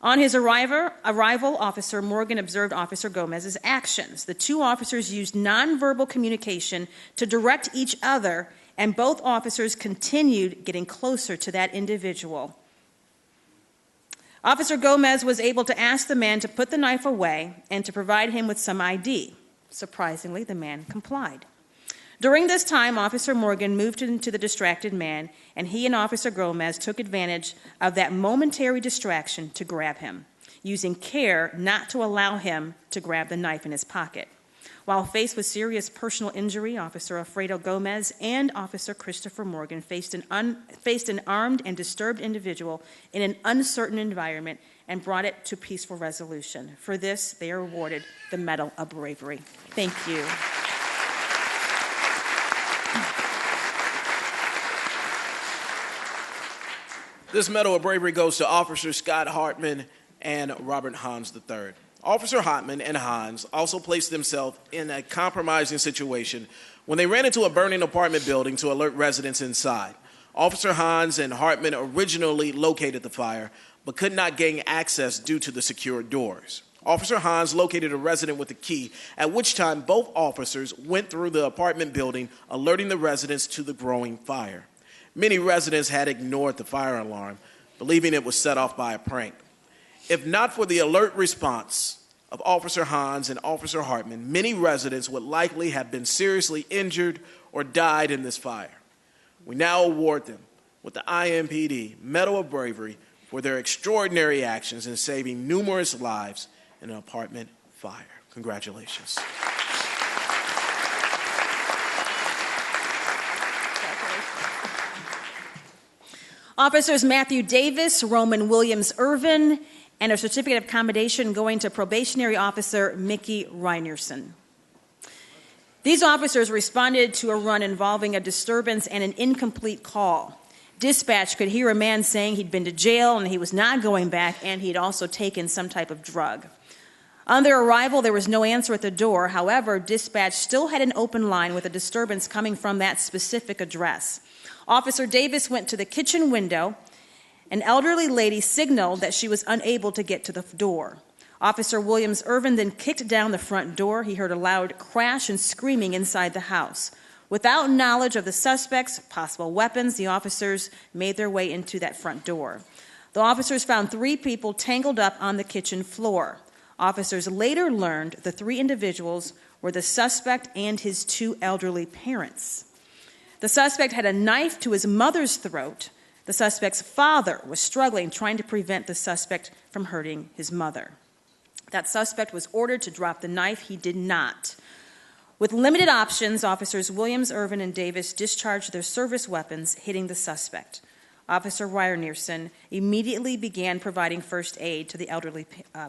S5: On his arrival, Officer Morgan observed Officer Gomez's actions. The two officers used nonverbal communication to direct each other, and both officers continued getting closer to that individual. Officer Gomez was able to ask the man to put the knife away and to provide him with some ID. Surprisingly, the man complied. During this time, Officer Morgan moved into the distracted man, and he and Officer Gomez took advantage of that momentary distraction to grab him, using care not to allow him to grab the knife in his pocket. While faced with serious personal injury, Officer Alfredo Gomez and Officer Christopher Morgan faced an armed and disturbed individual in an uncertain environment and brought it to peaceful resolution. For this, they are awarded the Medal of Bravery. Thank you.
S6: This Medal of Bravery goes to Officers Scott Hartman and Robert Hans III. Officer Hartman and Hans also placed themselves in a compromising situation when they ran into a burning apartment building to alert residents inside. Officer Hans and Hartman originally located the fire, but could not gain access due to the secured doors. Officer Hans located a resident with a key, at which time both officers went through the apartment building, alerting the residents to the growing fire. Many residents had ignored the fire alarm, believing it was set off by a prank. If not for the alert response of Officer Hans and Officer Hartman, many residents would likely have been seriously injured or died in this fire. We now award them with the IMPD Medal of Bravery for their extraordinary actions in saving numerous lives in an apartment fire. Congratulations.
S5: Officers Matthew Davis, Roman Williams Irvin, and a certificate of commendation going to probationary officer Mickey Reinerson. These officers responded to a run involving a disturbance and an incomplete call. Dispatch could hear a man saying he'd been to jail and he was not going back, and he'd also taken some type of drug. On their arrival, there was no answer at the door. However, dispatch still had an open line with a disturbance coming from that specific address. Officer Davis went to the kitchen window. An elderly lady signaled that she was unable to get to the door. Officer Williams Irvin then kicked down the front door. He heard a loud crash and screaming inside the house. Without knowledge of the suspects, possible weapons, the officers made their way into that front door. The officers found 3 people tangled up on the kitchen floor. Officers later learned the 3 individuals were the suspect and his 2 elderly parents. The suspect had a knife to his mother's throat. The suspect's father was struggling, trying to prevent the suspect from hurting his mother. That suspect was ordered to drop the knife. He did not. With limited options, Officers Williams, Irvin, and Davis discharged their service weapons, hitting the suspect. Officer Reinerson immediately began providing first aid to the elderly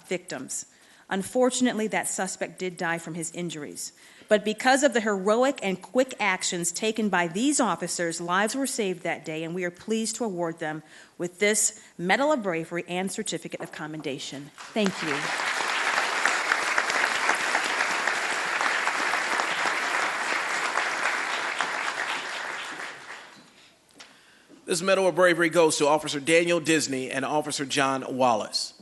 S5: victims. Unfortunately, that suspect did die from his injuries. But because of the heroic and quick actions taken by these officers, lives were saved that day, and we are pleased to award them with this Medal of Bravery and Certificate of Commendation. Thank you.
S6: This Medal of Bravery goes to Officer Daniel Disney and Officer John Wallace.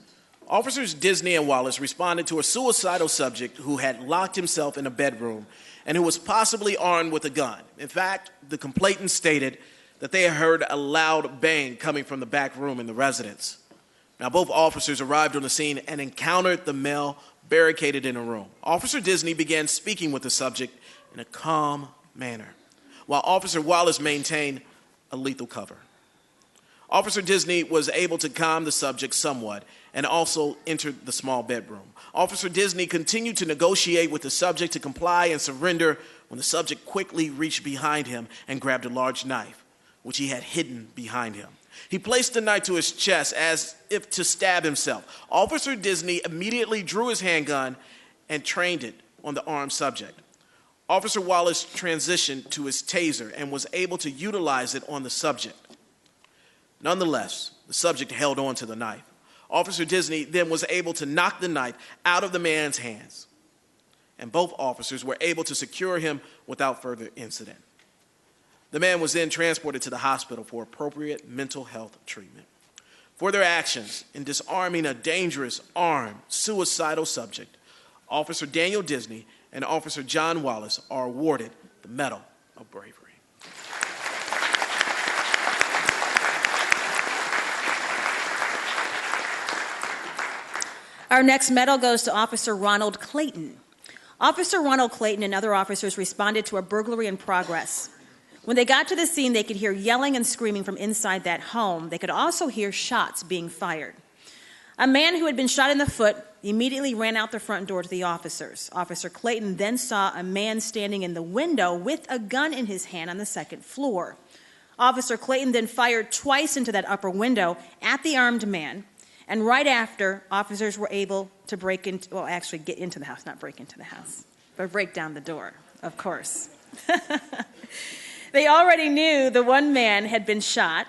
S6: Officers Disney and Wallace responded to a suicidal subject who had locked himself in a bedroom and who was possibly armed with a gun. In fact, the complainant stated that they had heard a loud bang coming from the back room in the residence. Now, both officers arrived on the scene and encountered the male barricaded in a room. Officer Disney began speaking with the subject in a calm manner, while Officer Wallace maintained a lethal cover. Officer Disney was able to calm the subject somewhat and also entered the small bedroom. Officer Disney continued to negotiate with the subject to comply and surrender when the subject quickly reached behind him and grabbed a large knife, which he had hidden behind him. He placed the knife to his chest as if to stab himself. Officer Disney immediately drew his handgun and trained it on the armed subject. Officer Wallace transitioned to his taser and was able to utilize it on the subject. Nonetheless, the subject held on to the knife. Officer Disney then was able to knock the knife out of the man's hands, and both officers were able to secure him without further incident. The man was then transported to the hospital for appropriate mental health treatment. For their actions in disarming a dangerous, armed, suicidal subject, Officer Daniel Disney and Officer John Wallace are awarded the Medal of Bravery.
S5: Our next medal goes to Officer Ronald Clayton. Officer Ronald Clayton and other officers responded to a burglary in progress. When they got to the scene, they could hear yelling and screaming from inside that home. They could also hear shots being fired. A man who had been shot in the foot immediately ran out the front door to the officers. Officer Clayton then saw a man standing in the window with a gun in his hand on the second floor. Officer Clayton then fired twice into that upper window at the armed man. And right after, officers were able to get into the house, not break into the house, but break down the door, of course. They already knew the one man had been shot.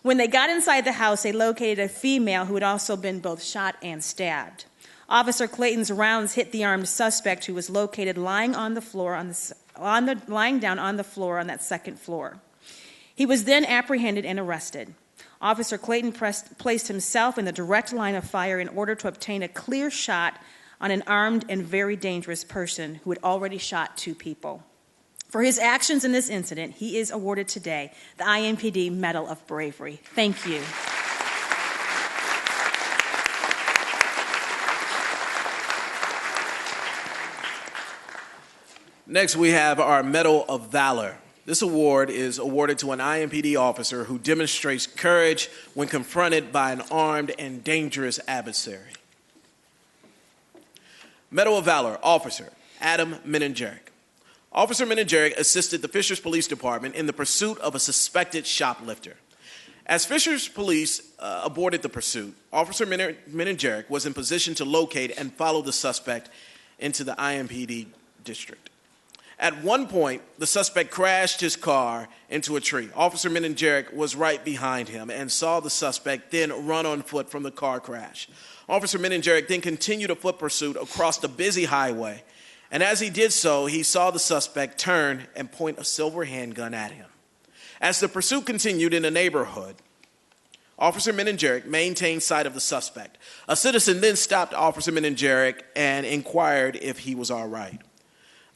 S5: When they got inside the house, they located a female who had also been both shot and stabbed. Officer Clayton's rounds hit the armed suspect, who was located lying on the floor lying down on the floor on that second floor. He was then apprehended and arrested. Officer Clayton placed himself in the direct line of fire in order to obtain a clear shot on an armed and very dangerous person who had already shot 2 people. For his actions in this incident, he is awarded today the IMPD Medal of Bravery. Thank you.
S6: Next, we have our Medal of Valor. This award is awarded to an IMPD officer who demonstrates courage when confronted by an armed and dangerous adversary. Medal of Valor, Officer Adam Meningeric. Officer Meningeric assisted the Fishers Police Department in the pursuit of a suspected shoplifter. As Fishers Police aborted the pursuit, Officer Meningeric was in position to locate and follow the suspect into the IMPD district. At one point, the suspect crashed his car into a tree. Officer Meningeric was right behind him and saw the suspect then run on foot from the car crash. Officer Meningeric then continued a foot pursuit across the busy highway. And as he did so, he saw the suspect turn and point a silver handgun at him. As the pursuit continued in the neighborhood, Officer Meningeric maintained sight of the suspect. A citizen then stopped Officer Meningeric and inquired if he was all right.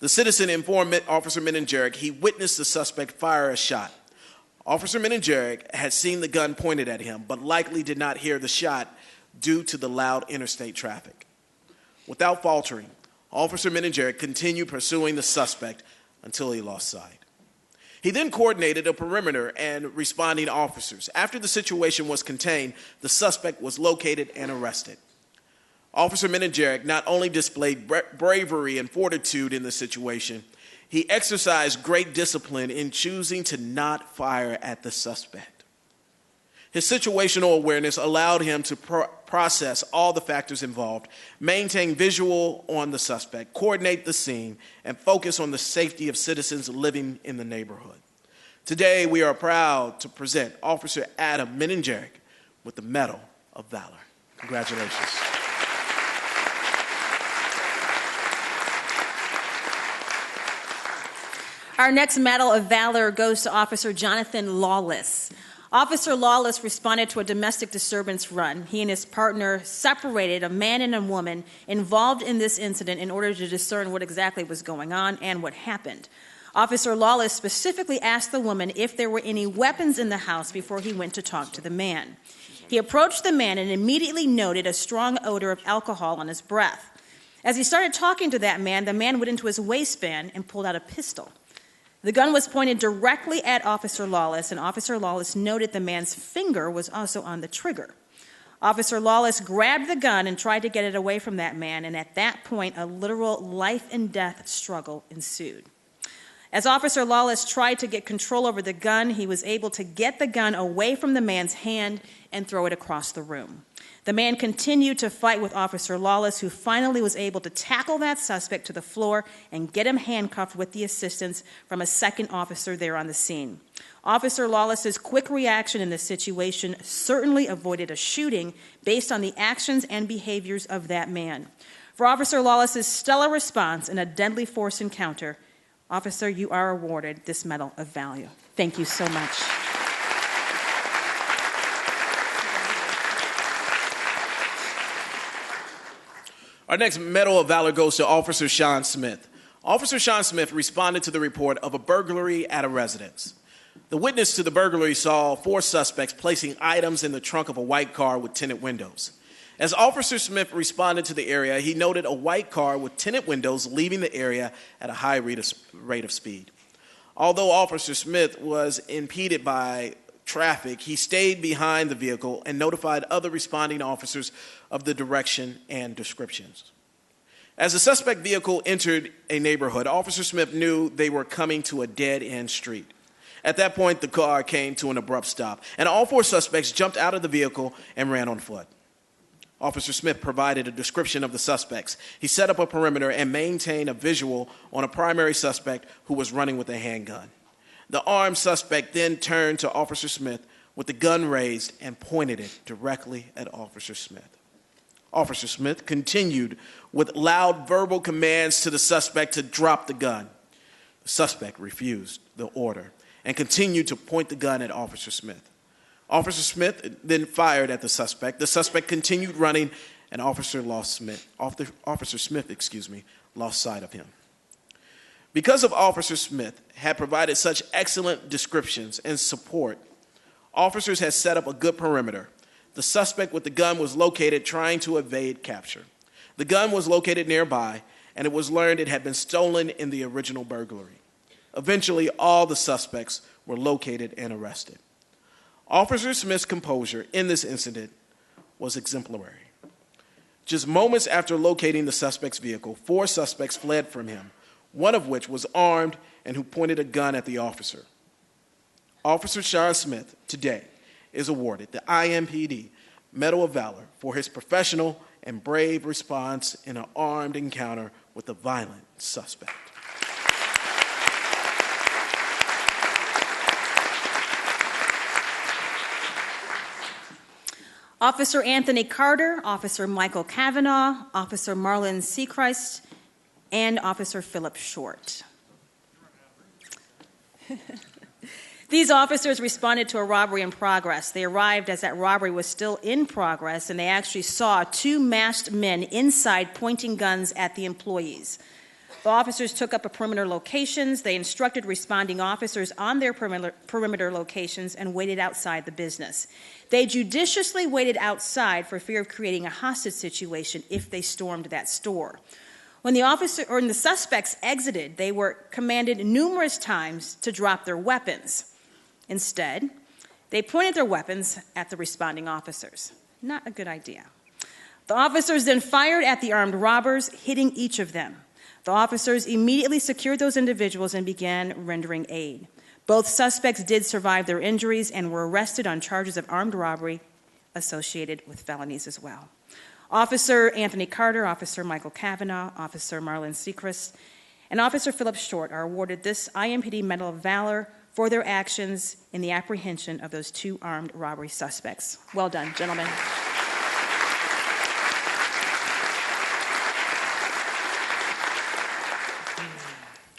S6: The citizen informed Officer Meningeric he witnessed the suspect fire a shot. Officer Meningeric had seen the gun pointed at him, but likely did not hear the shot due to the loud interstate traffic. Without faltering, Officer Meningeric continued pursuing the suspect until he lost sight. He then coordinated a perimeter and responding officers. After the situation was contained, the suspect was located and arrested. Officer Meningeric not only displayed bravery and fortitude in the situation, he exercised great discipline in choosing to not fire at the suspect. His situational awareness allowed him to process all the factors involved, maintain visual on the suspect, coordinate the scene, and focus on the safety of citizens living in the neighborhood. Today, we are proud to present Officer Adam Meningeric with the Medal of Valor. Congratulations.
S5: Our next Medal of Valor goes to Officer Jonathan Lawless. Officer Lawless responded to a domestic disturbance run. He and his partner separated a man and a woman involved in this incident in order to discern what exactly was going on and what happened. Officer Lawless specifically asked the woman if there were any weapons in the house before he went to talk to the man. He approached the man and immediately noted a strong odor of alcohol on his breath. As he started talking to that man, the man went into his waistband and pulled out a pistol. The gun was pointed directly at Officer Lawless, and Officer Lawless noted the man's finger was also on the trigger. Officer Lawless grabbed the gun and tried to get it away from that man, and at that point, a literal life and death struggle ensued. As Officer Lawless tried to get control over the gun, he was able to get the gun away from the man's hand and throw it across the room. The man continued to fight with Officer Lawless, who finally was able to tackle that suspect to the floor and get him handcuffed with the assistance from a second officer there on the scene. Officer Lawless's quick reaction in this situation certainly avoided a shooting based on the actions and behaviors of that man. For Officer Lawless's stellar response in a deadly force encounter, Officer, you are awarded this Medal of Valor. Thank you so much.
S6: Our next Medal of Valor goes to Officer Sean Smith. Officer Sean Smith responded to the report of a burglary at a residence. The witness to the burglary saw 4 suspects placing items in the trunk of a white car with tinted windows. As Officer Smith responded to the area, he noted a white car with tinted windows leaving the area at a high rate of speed. Although Officer Smith was impeded by traffic, he stayed behind the vehicle and notified other responding officers of the direction and descriptions. As the suspect vehicle entered a neighborhood, Officer Smith knew they were coming to a dead-end street. At that point, the car came to an abrupt stop, and all 4 suspects jumped out of the vehicle and ran on foot. Officer Smith provided a description of the suspects. He set up a perimeter and maintained a visual on a primary suspect who was running with a handgun. The armed suspect then turned to Officer Smith with the gun raised and pointed it directly at Officer Smith. Officer Smith continued with loud verbal commands to the suspect to drop the gun. The suspect refused the order and continued to point the gun at Officer Smith. Officer Smith then fired at the suspect. The suspect continued running, and Officer Smith lost sight of him. Because of Officer Smith had provided such excellent descriptions and support, officers had set up a good perimeter. The suspect with the gun was located trying to evade capture. The gun was located nearby, and it was learned it had been stolen in the original burglary. Eventually, all the suspects were located and arrested. Officer Smith's composure in this incident was exemplary. Just moments after locating the suspect's vehicle, 4 suspects fled from him, one of which was armed and who pointed a gun at the officer. Officer Sean Smith today is awarded the IMPD Medal of Valor for his professional and brave response in an armed encounter with a violent suspect.
S5: Officer Anthony Carter, Officer Michael Kavanaugh, Officer Marlon Sechrist, and Officer Philip Short. These officers responded to a robbery in progress. They arrived as that robbery was still in progress, and they actually saw 2 masked men inside pointing guns at the employees. The officers took up perimeter locations. They instructed responding officers on their perimeter locations and waited outside the business. They judiciously waited outside for fear of creating a hostage situation if they stormed that store. When the suspects exited, they were commanded numerous times to drop their weapons. Instead, they pointed their weapons at the responding officers. Not a good idea. The officers then fired at the armed robbers, hitting each of them. The officers immediately secured those individuals and began rendering aid. Both suspects did survive their injuries and were arrested on charges of armed robbery associated with felonies as well. Officer Anthony Carter, Officer Michael Kavanaugh, Officer Marlon Sechrist, and Officer Philip Short are awarded this IMPD Medal of Valor for their actions in the apprehension of those 2 armed robbery suspects. Well done, gentlemen.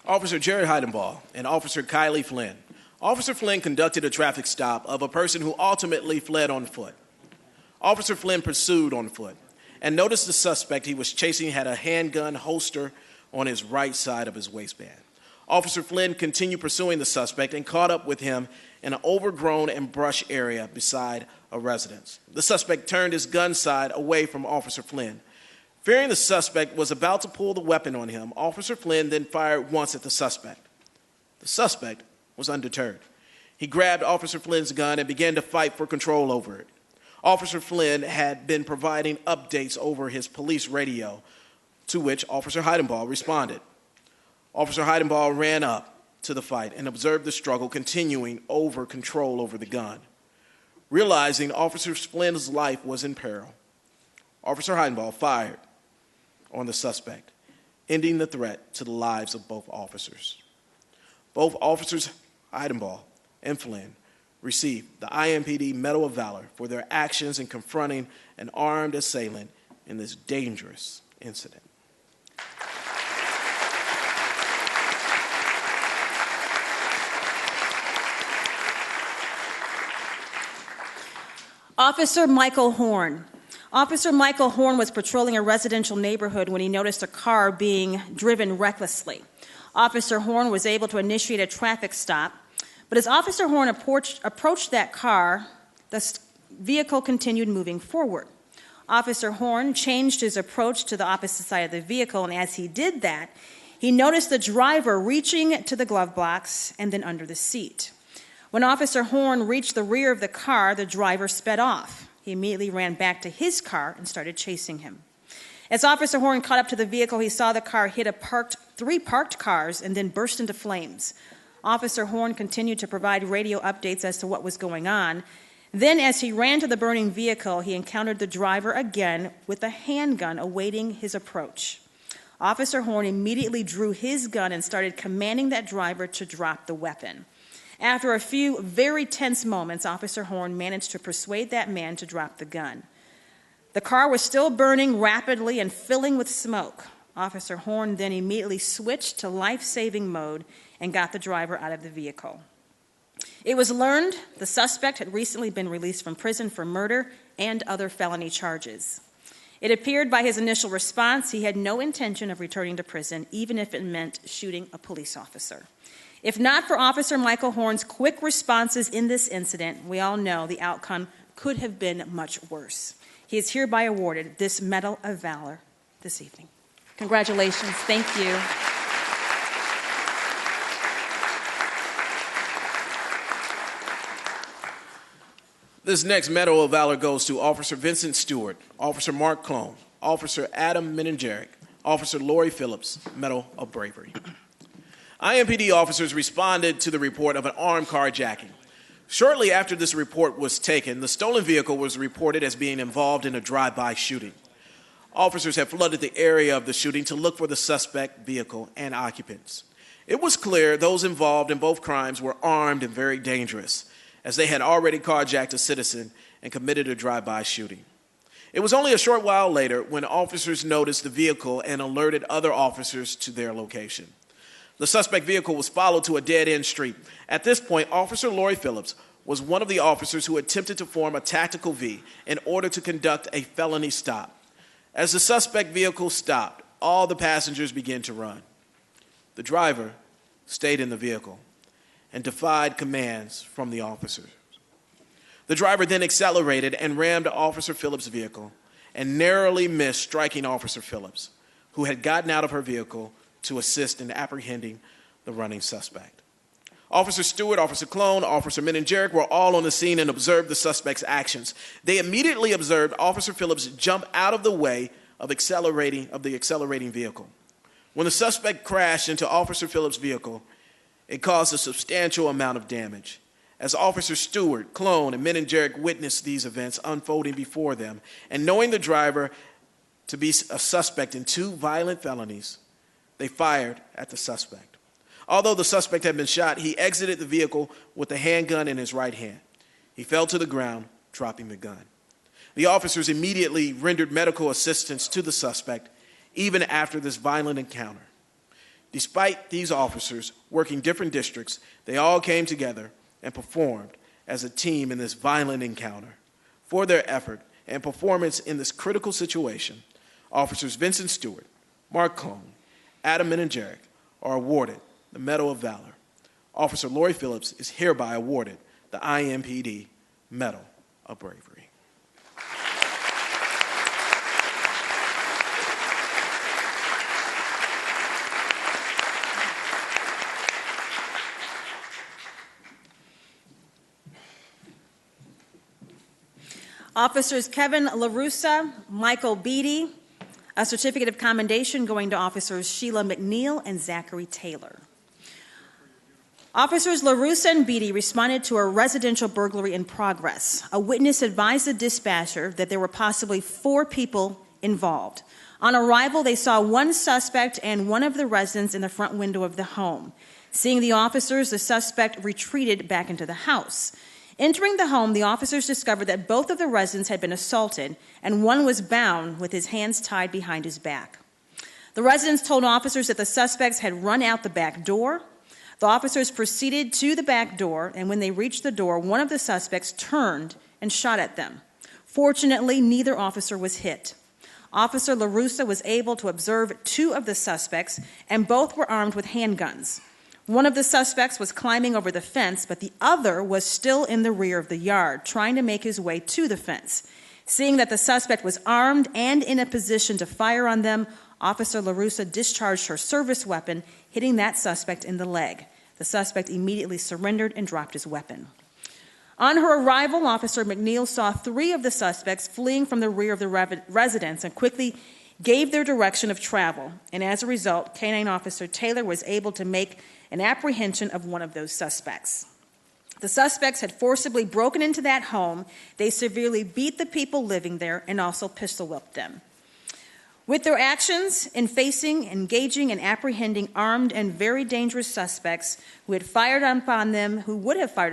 S6: Officer Jerry Heidenball and Officer Kylie Flynn. Officer Flynn conducted a traffic stop of a person who ultimately fled on foot. Officer Flynn pursued on foot and noticed the suspect he was chasing had a handgun holster on his right side of his waistband. Officer Flynn continued pursuing the suspect and caught up with him in an overgrown and brush area beside a residence. The suspect turned his gun side away from Officer Flynn. Fearing the suspect was about to pull the weapon on him, Officer Flynn then fired once at the suspect. The suspect was undeterred. He grabbed Officer Flynn's gun and began to fight for control over it. Officer Flynn had been providing updates over his police radio, to which Officer Heidenball responded. Officer Heidenball ran up to the fight and observed the struggle continuing over control over the gun. Realizing Officer Flynn's life was in peril, Officer Heidenball fired on the suspect, ending the threat to the lives of both officers. Both Officers Heidenball and Flynn received the IMPD Medal of Valor for their actions in confronting an armed assailant in this dangerous incident.
S5: Officer Michael Horn. Officer Michael Horn was patrolling a residential neighborhood when he noticed a car being driven recklessly. Officer Horn was able to initiate a traffic stop, but as Officer Horn approached that car, the vehicle continued moving forward. Officer Horn changed his approach to the opposite side of the vehicle, and as he did that, he noticed the driver reaching to the glove box and then under the seat. When Officer Horn reached the rear of the car, the driver sped off. He immediately ran back to his car and started chasing him. As Officer Horn caught up to the vehicle, he saw the car hit three parked cars and then burst into flames. Officer Horn continued to provide radio updates as to what was going on. Then, as he ran to the burning vehicle, he encountered the driver again with a handgun awaiting his approach. Officer Horn immediately drew his gun and started commanding that driver to drop the weapon. After a few very tense moments, Officer Horn managed to persuade that man to drop the gun. The car was still burning rapidly and filling with smoke. Officer Horn then immediately switched to life-saving mode and got the driver out of the vehicle. It was learned the suspect had recently been released from prison for murder and other felony charges. It appeared by his initial response he had no intention of returning to prison, even if it meant shooting a police officer. If not for Officer Michael Horn's quick responses in this incident, we all know the outcome could have been much worse. He is hereby awarded this Medal of Valor this evening. Congratulations. Thank you.
S6: This next Medal of Valor goes to Officer Vincent Stewart, Officer Mark Clone, Officer Adam Meningeric, Officer Lori Phillips, Medal of Bravery. IMPD officers responded to the report of an armed carjacking. Shortly after this report was taken, the stolen vehicle was reported as being involved in a drive-by shooting. Officers had flooded the area of the shooting to look for the suspect vehicle and occupants. It was clear those involved in both crimes were armed and very dangerous, as they had already carjacked a citizen and committed a drive-by shooting. It was only a short while later when officers noticed the vehicle and alerted other officers to their location. The suspect vehicle was followed to a dead-end street. At this point, Officer Lori Phillips was one of the officers who attempted to form a tactical V in order to conduct a felony stop. As the suspect vehicle stopped, all the passengers began to run. The driver stayed in the vehicle and defied commands from the officers. The driver then accelerated and rammed Officer Phillips' vehicle and narrowly missed striking Officer Phillips, who had gotten out of her vehicle to assist in apprehending the running suspect. Officer Stewart, Officer Clone, Officer Meningeric were all on the scene and observed the suspect's actions. They immediately observed Officer Phillips jump out of the way of the accelerating vehicle. When the suspect crashed into Officer Phillips' vehicle, it caused a substantial amount of damage. As Officer Stewart, Clone, and Meningeric witnessed these events unfolding before them, and knowing the driver to be a suspect in 2 violent felonies, they fired at the suspect. Although the suspect had been shot, he exited the vehicle with a handgun in his right hand. He fell to the ground, dropping the gun. The officers immediately rendered medical assistance to the suspect, even after this violent encounter. Despite these officers working different districts, they all came together and performed as a team in this violent encounter. For their effort and performance in this critical situation, Officers Vincent Stewart, Mark Clone, Adam Meningeric are awarded the Medal of Valor. Officer Lori Phillips is hereby awarded the IMPD Medal of Bravery.
S5: Officers Kevin LaRussa, Michael Beatty, a certificate of commendation going to Officers Sheila McNeil and Zachary Taylor. Officers LaRussa and Beatty responded to a residential burglary in progress. A witness advised the dispatcher that there were possibly 4 people involved. On arrival, they saw one suspect and one of the residents in the front window of the home. Seeing the officers, the suspect retreated back into the house. Entering the home, the officers discovered that both of the residents had been assaulted, and one was bound with his hands tied behind his back. The residents told officers that the suspects had run out the back door. The officers proceeded to the back door, and when they reached the door, one of the suspects turned and shot at them. Fortunately, neither officer was hit. Officer LaRussa was able to observe 2 of the suspects, and both were armed with handguns. One of the suspects was climbing over the fence, but the other was still in the rear of the yard, trying to make his way to the fence. Seeing that the suspect was armed and in a position to fire on them, Officer LaRussa discharged her service weapon, hitting that suspect in the leg. The suspect immediately surrendered and dropped his weapon. On her arrival, Officer McNeil saw 3 of the suspects fleeing from the rear of the residence and quickly gave their direction of travel. And as a result, K-9 Officer Taylor was able to make an apprehension of one of those suspects. The suspects had forcibly broken into that home. They severely beat the people living there and also pistol whipped them. With their actions in facing, engaging, and apprehending armed and very dangerous suspects who would have fired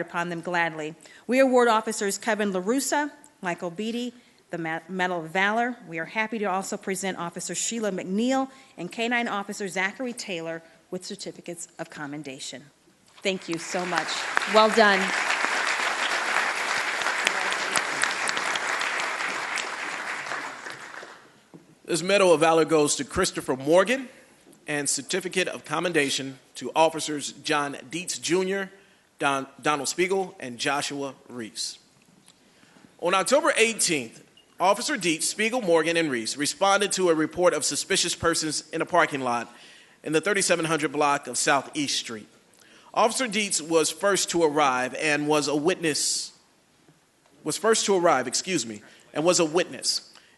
S5: upon them gladly, we award Officers Kevin LaRussa, Michael Beatty, the Medal of Valor. We are happy to also present Officer Sheila McNeil and K-9 Officer Zachary Taylor with certificates of commendation. Thank you so much. Well done.
S6: This Medal of Valor goes to Christopher Morgan and certificate of commendation to Officers John Dietz Jr., Donald Spiegel, and Joshua Reese. On October 18th, Officer Dietz, Spiegel, Morgan, and Reese responded to a report of suspicious persons in a parking lot in the 3700 block of Southeast Street. Officer Dietz was first to arrive and was a witness.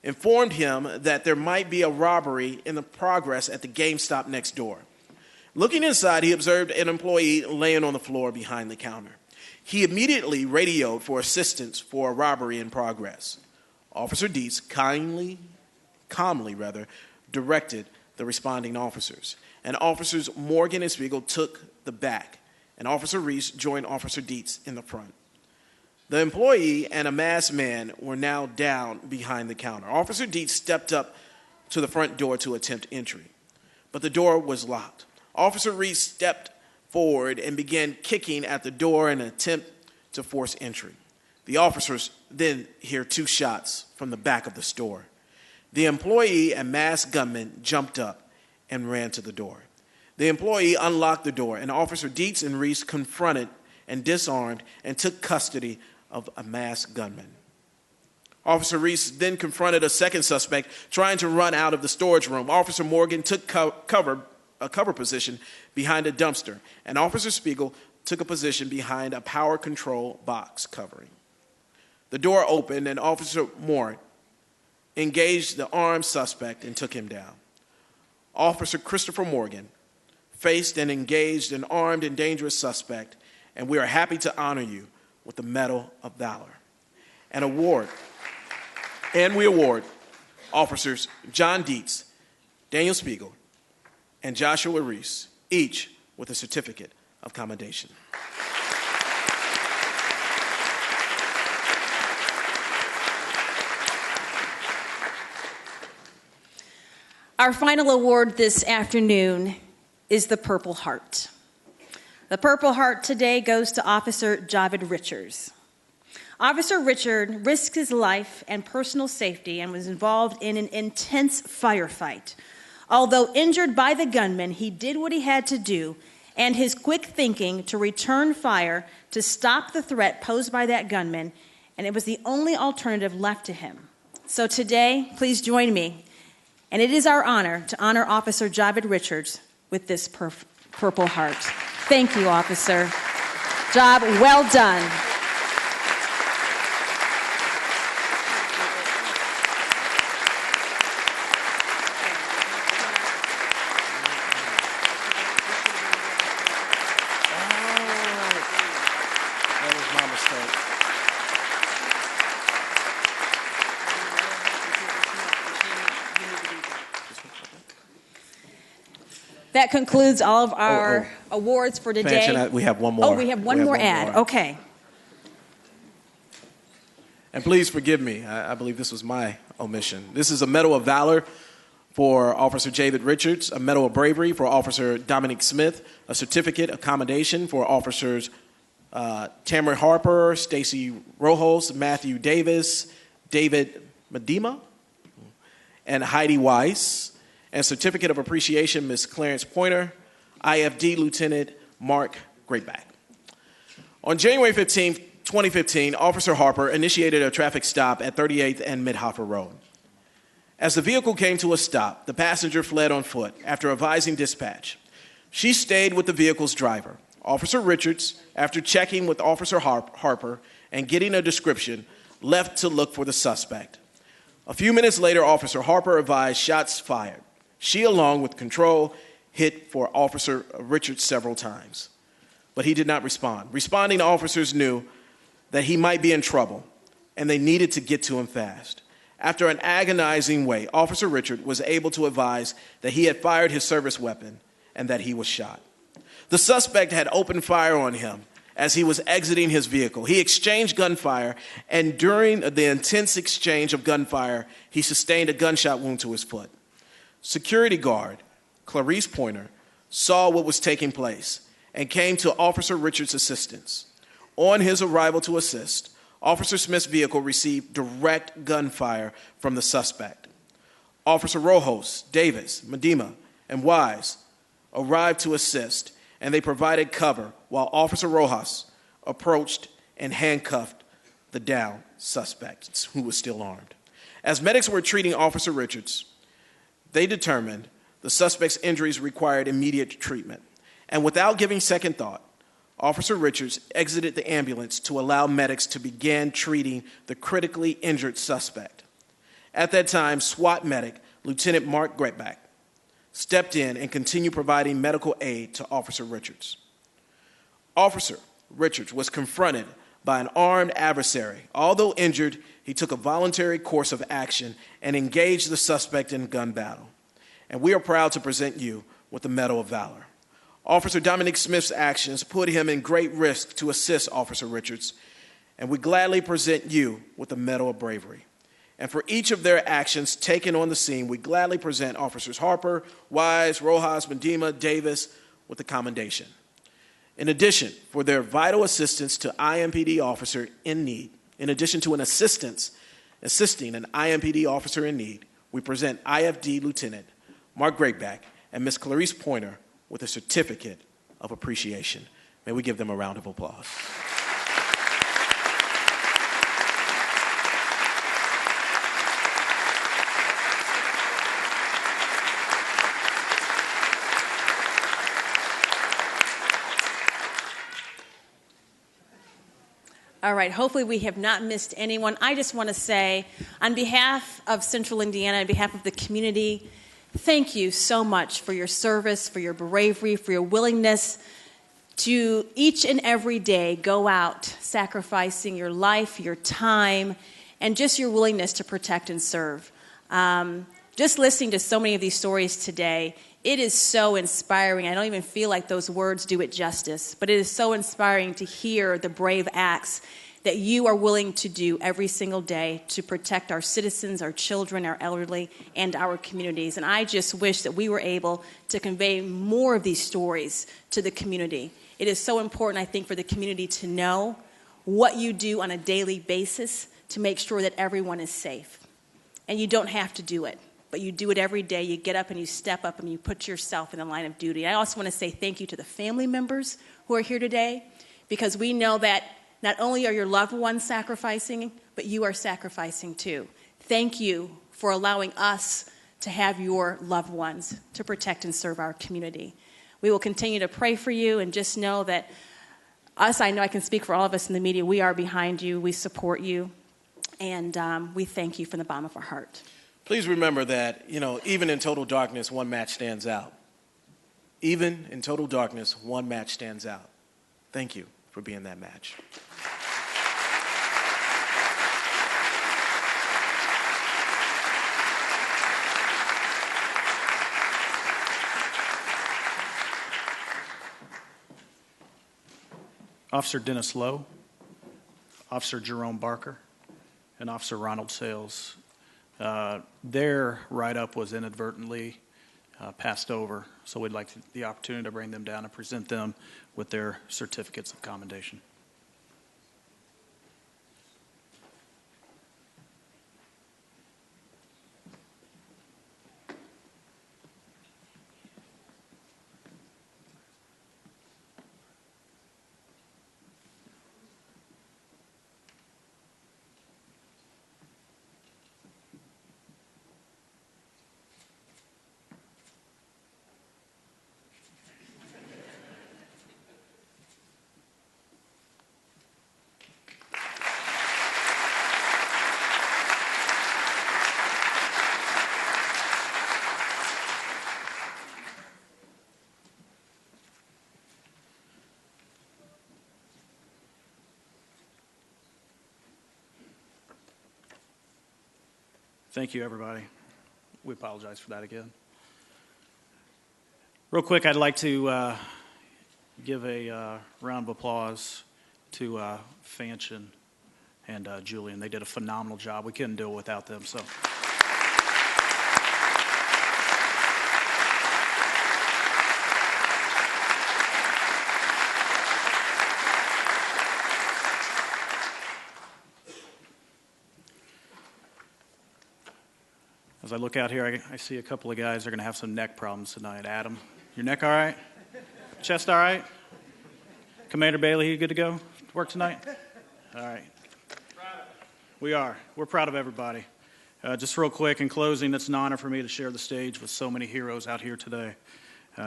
S6: Informed him that there might be a robbery in the progress at the GameStop next door. Looking inside, he observed an employee laying on the floor behind the counter. He immediately radioed for assistance for a robbery in progress. Officer Dietz calmly directed the responding officers, and Officers Morgan and Spiegel took the back, and Officer Reese joined Officer Dietz in the front. The employee and a masked man were now down behind the counter. Officer Dietz stepped up to the front door to attempt entry, but the door was locked. Officer Reese stepped forward and began kicking at the door in an attempt to force entry. The officers then hear 2 shots from the back of the store. The employee and masked gunman jumped up and ran to the door. The employee unlocked the door, and Officer Dietz and Reese confronted and disarmed and took custody of a masked gunman. Officer Reese then confronted a second suspect trying to run out of the storage room. Officer Morgan took a cover position behind a dumpster, and Officer Spiegel took a position behind a power control box covering. The door opened, and Officer Moore engaged the armed suspect and took him down. Officer Christopher Morgan faced and engaged an armed and dangerous suspect, and we are happy to honor you with the Medal of Valor. We award Officers John Dietz, Daniel Spiegel, and Joshua Reese, each with a certificate of commendation.
S5: Our final award this afternoon is the Purple Heart. The Purple Heart today goes to Officer Javid Richards. Officer Richard risked his life and personal safety and was involved in an intense firefight. Although injured by the gunman, he did what he had to do, and his quick thinking to return fire to stop the threat posed by that gunman, and it was the only alternative left to him. So today, please join me, and it is our honor to honor Officer Javid Richards with this Purple Heart. Thank you, officer. Job well done.
S6: That was my mistake.
S5: That concludes all of our awards for today.
S6: Fanchon, we have one more.
S5: Oh, we have one more ad. Okay.
S6: And please forgive me. I believe this was my omission. This is a Medal of Valor for Officer Javid Richards, a Medal of Bravery for Officer Dominic Smith, a certificate of commendation for Officers Tamara Harper, Stacy Rojos, Matthew Davis, David Medema and Heidi Weiss, and Certificate of Appreciation, Ms. Clarence Pointer, IFD Lieutenant Mark Greatback. On January 15, 2015, Officer Harper initiated a traffic stop at 38th and Midhofer Road. As the vehicle came to a stop, the passenger fled on foot after advising dispatch. She stayed with the vehicle's driver. Officer Richards, after checking with Officer Harper and getting a description, left to look for the suspect. A few minutes later, Officer Harper advised shots fired. She, along with Control, hit for Officer Richards several times, but he did not respond. Responding officers knew that he might be in trouble, and they needed to get to him fast. After an agonizing wait, Officer Richard was able to advise that he had fired his service weapon and that he was shot. The suspect had opened fire on him as he was exiting his vehicle. He exchanged gunfire, and during the intense exchange of gunfire, he sustained a gunshot wound to his foot. Security guard Clarice Pointer saw what was taking place and came to Officer Richards' assistance. On his arrival to assist, Officer Smith's vehicle received direct gunfire from the suspect. Officer Rojas, Davis, Medema, and Wise arrived to assist, and they provided cover while Officer Rojas approached and handcuffed the downed suspect, who was still armed. As medics were treating Officer Richards, they determined the suspect's injuries required immediate treatment. And without giving second thought, Officer Richards exited the ambulance to allow medics to begin treating the critically injured suspect. At that time, SWAT medic Lieutenant Mark Greatback stepped in and continued providing medical aid to Officer Richards. Officer Richards was confronted by an armed adversary. Although injured, he took a voluntary course of action and engaged the suspect in gun battle. And we are proud to present you with the Medal of Valor. Officer Dominic Smith's actions put him in great risk to assist Officer Richards, and we gladly present you with the Medal of Bravery. And for each of their actions taken on the scene, we gladly present Officers Harper, Wise, Rojas, Medema, Davis with the commendation. In addition, for their vital assistance to IMPD officer in need, in addition to assisting an IMPD officer in need, we present IFD Lieutenant Mark Greatback and Ms. Clarice Pointer with a Certificate of Appreciation. May we give them a round of applause.
S5: All right, hopefully we have not missed anyone. I just want to say, on behalf of Central Indiana, on behalf of the community, thank you so much for your service, for your bravery, for your willingness to each and every day go out, sacrificing your life, your time, and just your willingness to protect and serve. Just listening to so many of these stories today, it is so inspiring. I don't even feel like those words do it justice, but it is so inspiring to hear the brave acts that you are willing to do every single day to protect our citizens, our children, our elderly, and our communities. And I just wish that we were able to convey more of these stories to the community. It is so important, I think, for the community to know what you do on a daily basis to make sure that everyone is safe. And you don't have to do it, but you do it every day. You get up and you step up and you put yourself in the line of duty. I also want to say thank you to the family members who are here today, because we know that not only are your loved ones sacrificing, but you are sacrificing too. Thank you for allowing us to have your loved ones to protect and serve our community. We will continue to pray for you, and just know that I know I can speak for all of us in the media, we are behind you, we support you, and we thank you from the bottom of our heart.
S6: Please remember that, even in total darkness, one match stands out. Even in total darkness, one match stands out. Thank you for being that match.
S1: Officer Dennis Lowe, Officer Jerome Barker, and Officer Ronald Sales. Their write-up was inadvertently passed over, so we'd like the opportunity to bring them down and present them with their certificates of commendation. Thank you, everybody. We apologize for that again. Real quick, I'd like to give a round of applause to Fanchen and Julian. They did a phenomenal job. We couldn't do it without them. So. As I look out here, I see a couple of guys that are going to have some neck problems tonight. Adam, your neck all right? Chest all right? Commander Bailey, you good to go to work tonight? All right. We are. We're proud of everybody. Just real quick, in closing, it's an honor for me to share the stage with so many heroes out here today.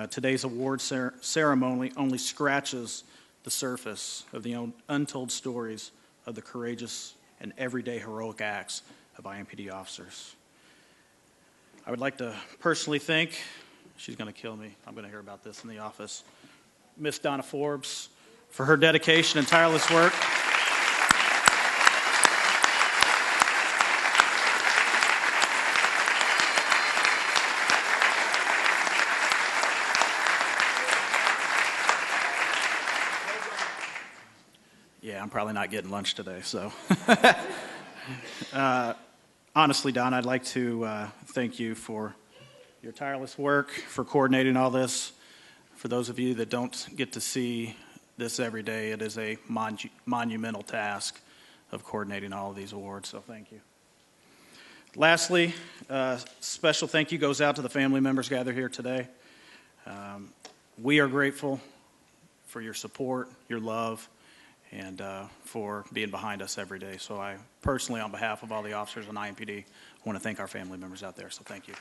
S1: Today's award ceremony only scratches the surface of the untold stories of the courageous and everyday heroic acts of IMPD officers. I would like to personally thank, she's going to kill me, I'm going to hear about this in the office, Miss Donna Forbes for her dedication and tireless work. Yeah, I'm probably not getting lunch today, so. Honestly, Don, I'd like to thank you for your tireless work, for coordinating all this. For those of you that don't get to see this every day, it is a monumental task of coordinating all of these awards, so thank you. Lastly, special thank you goes out to the family members gathered here today. We are grateful for your support, your love, and for being behind us every day. So I personally, on behalf of all the officers in IMPD, want to thank our family members out there. So thank you.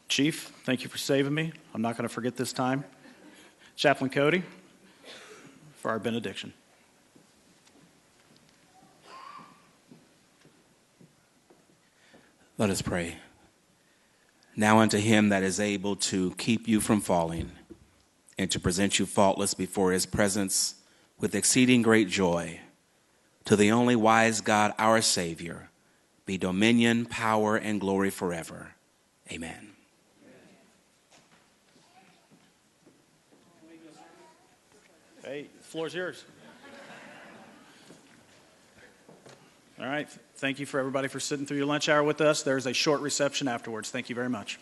S1: Chief, thank you for saving me. I'm not going to forget this time. Chaplain Cody, for our benediction.
S4: Let us pray. Now unto him that is able to keep you from falling and to present you faultless before his presence with exceeding great joy, to the only wise God, our Savior, be dominion, power, and glory forever. Amen.
S1: Hey, the floor's yours. All right. Thank you for everybody for sitting through your lunch hour with us. There's a short reception afterwards. Thank you very much.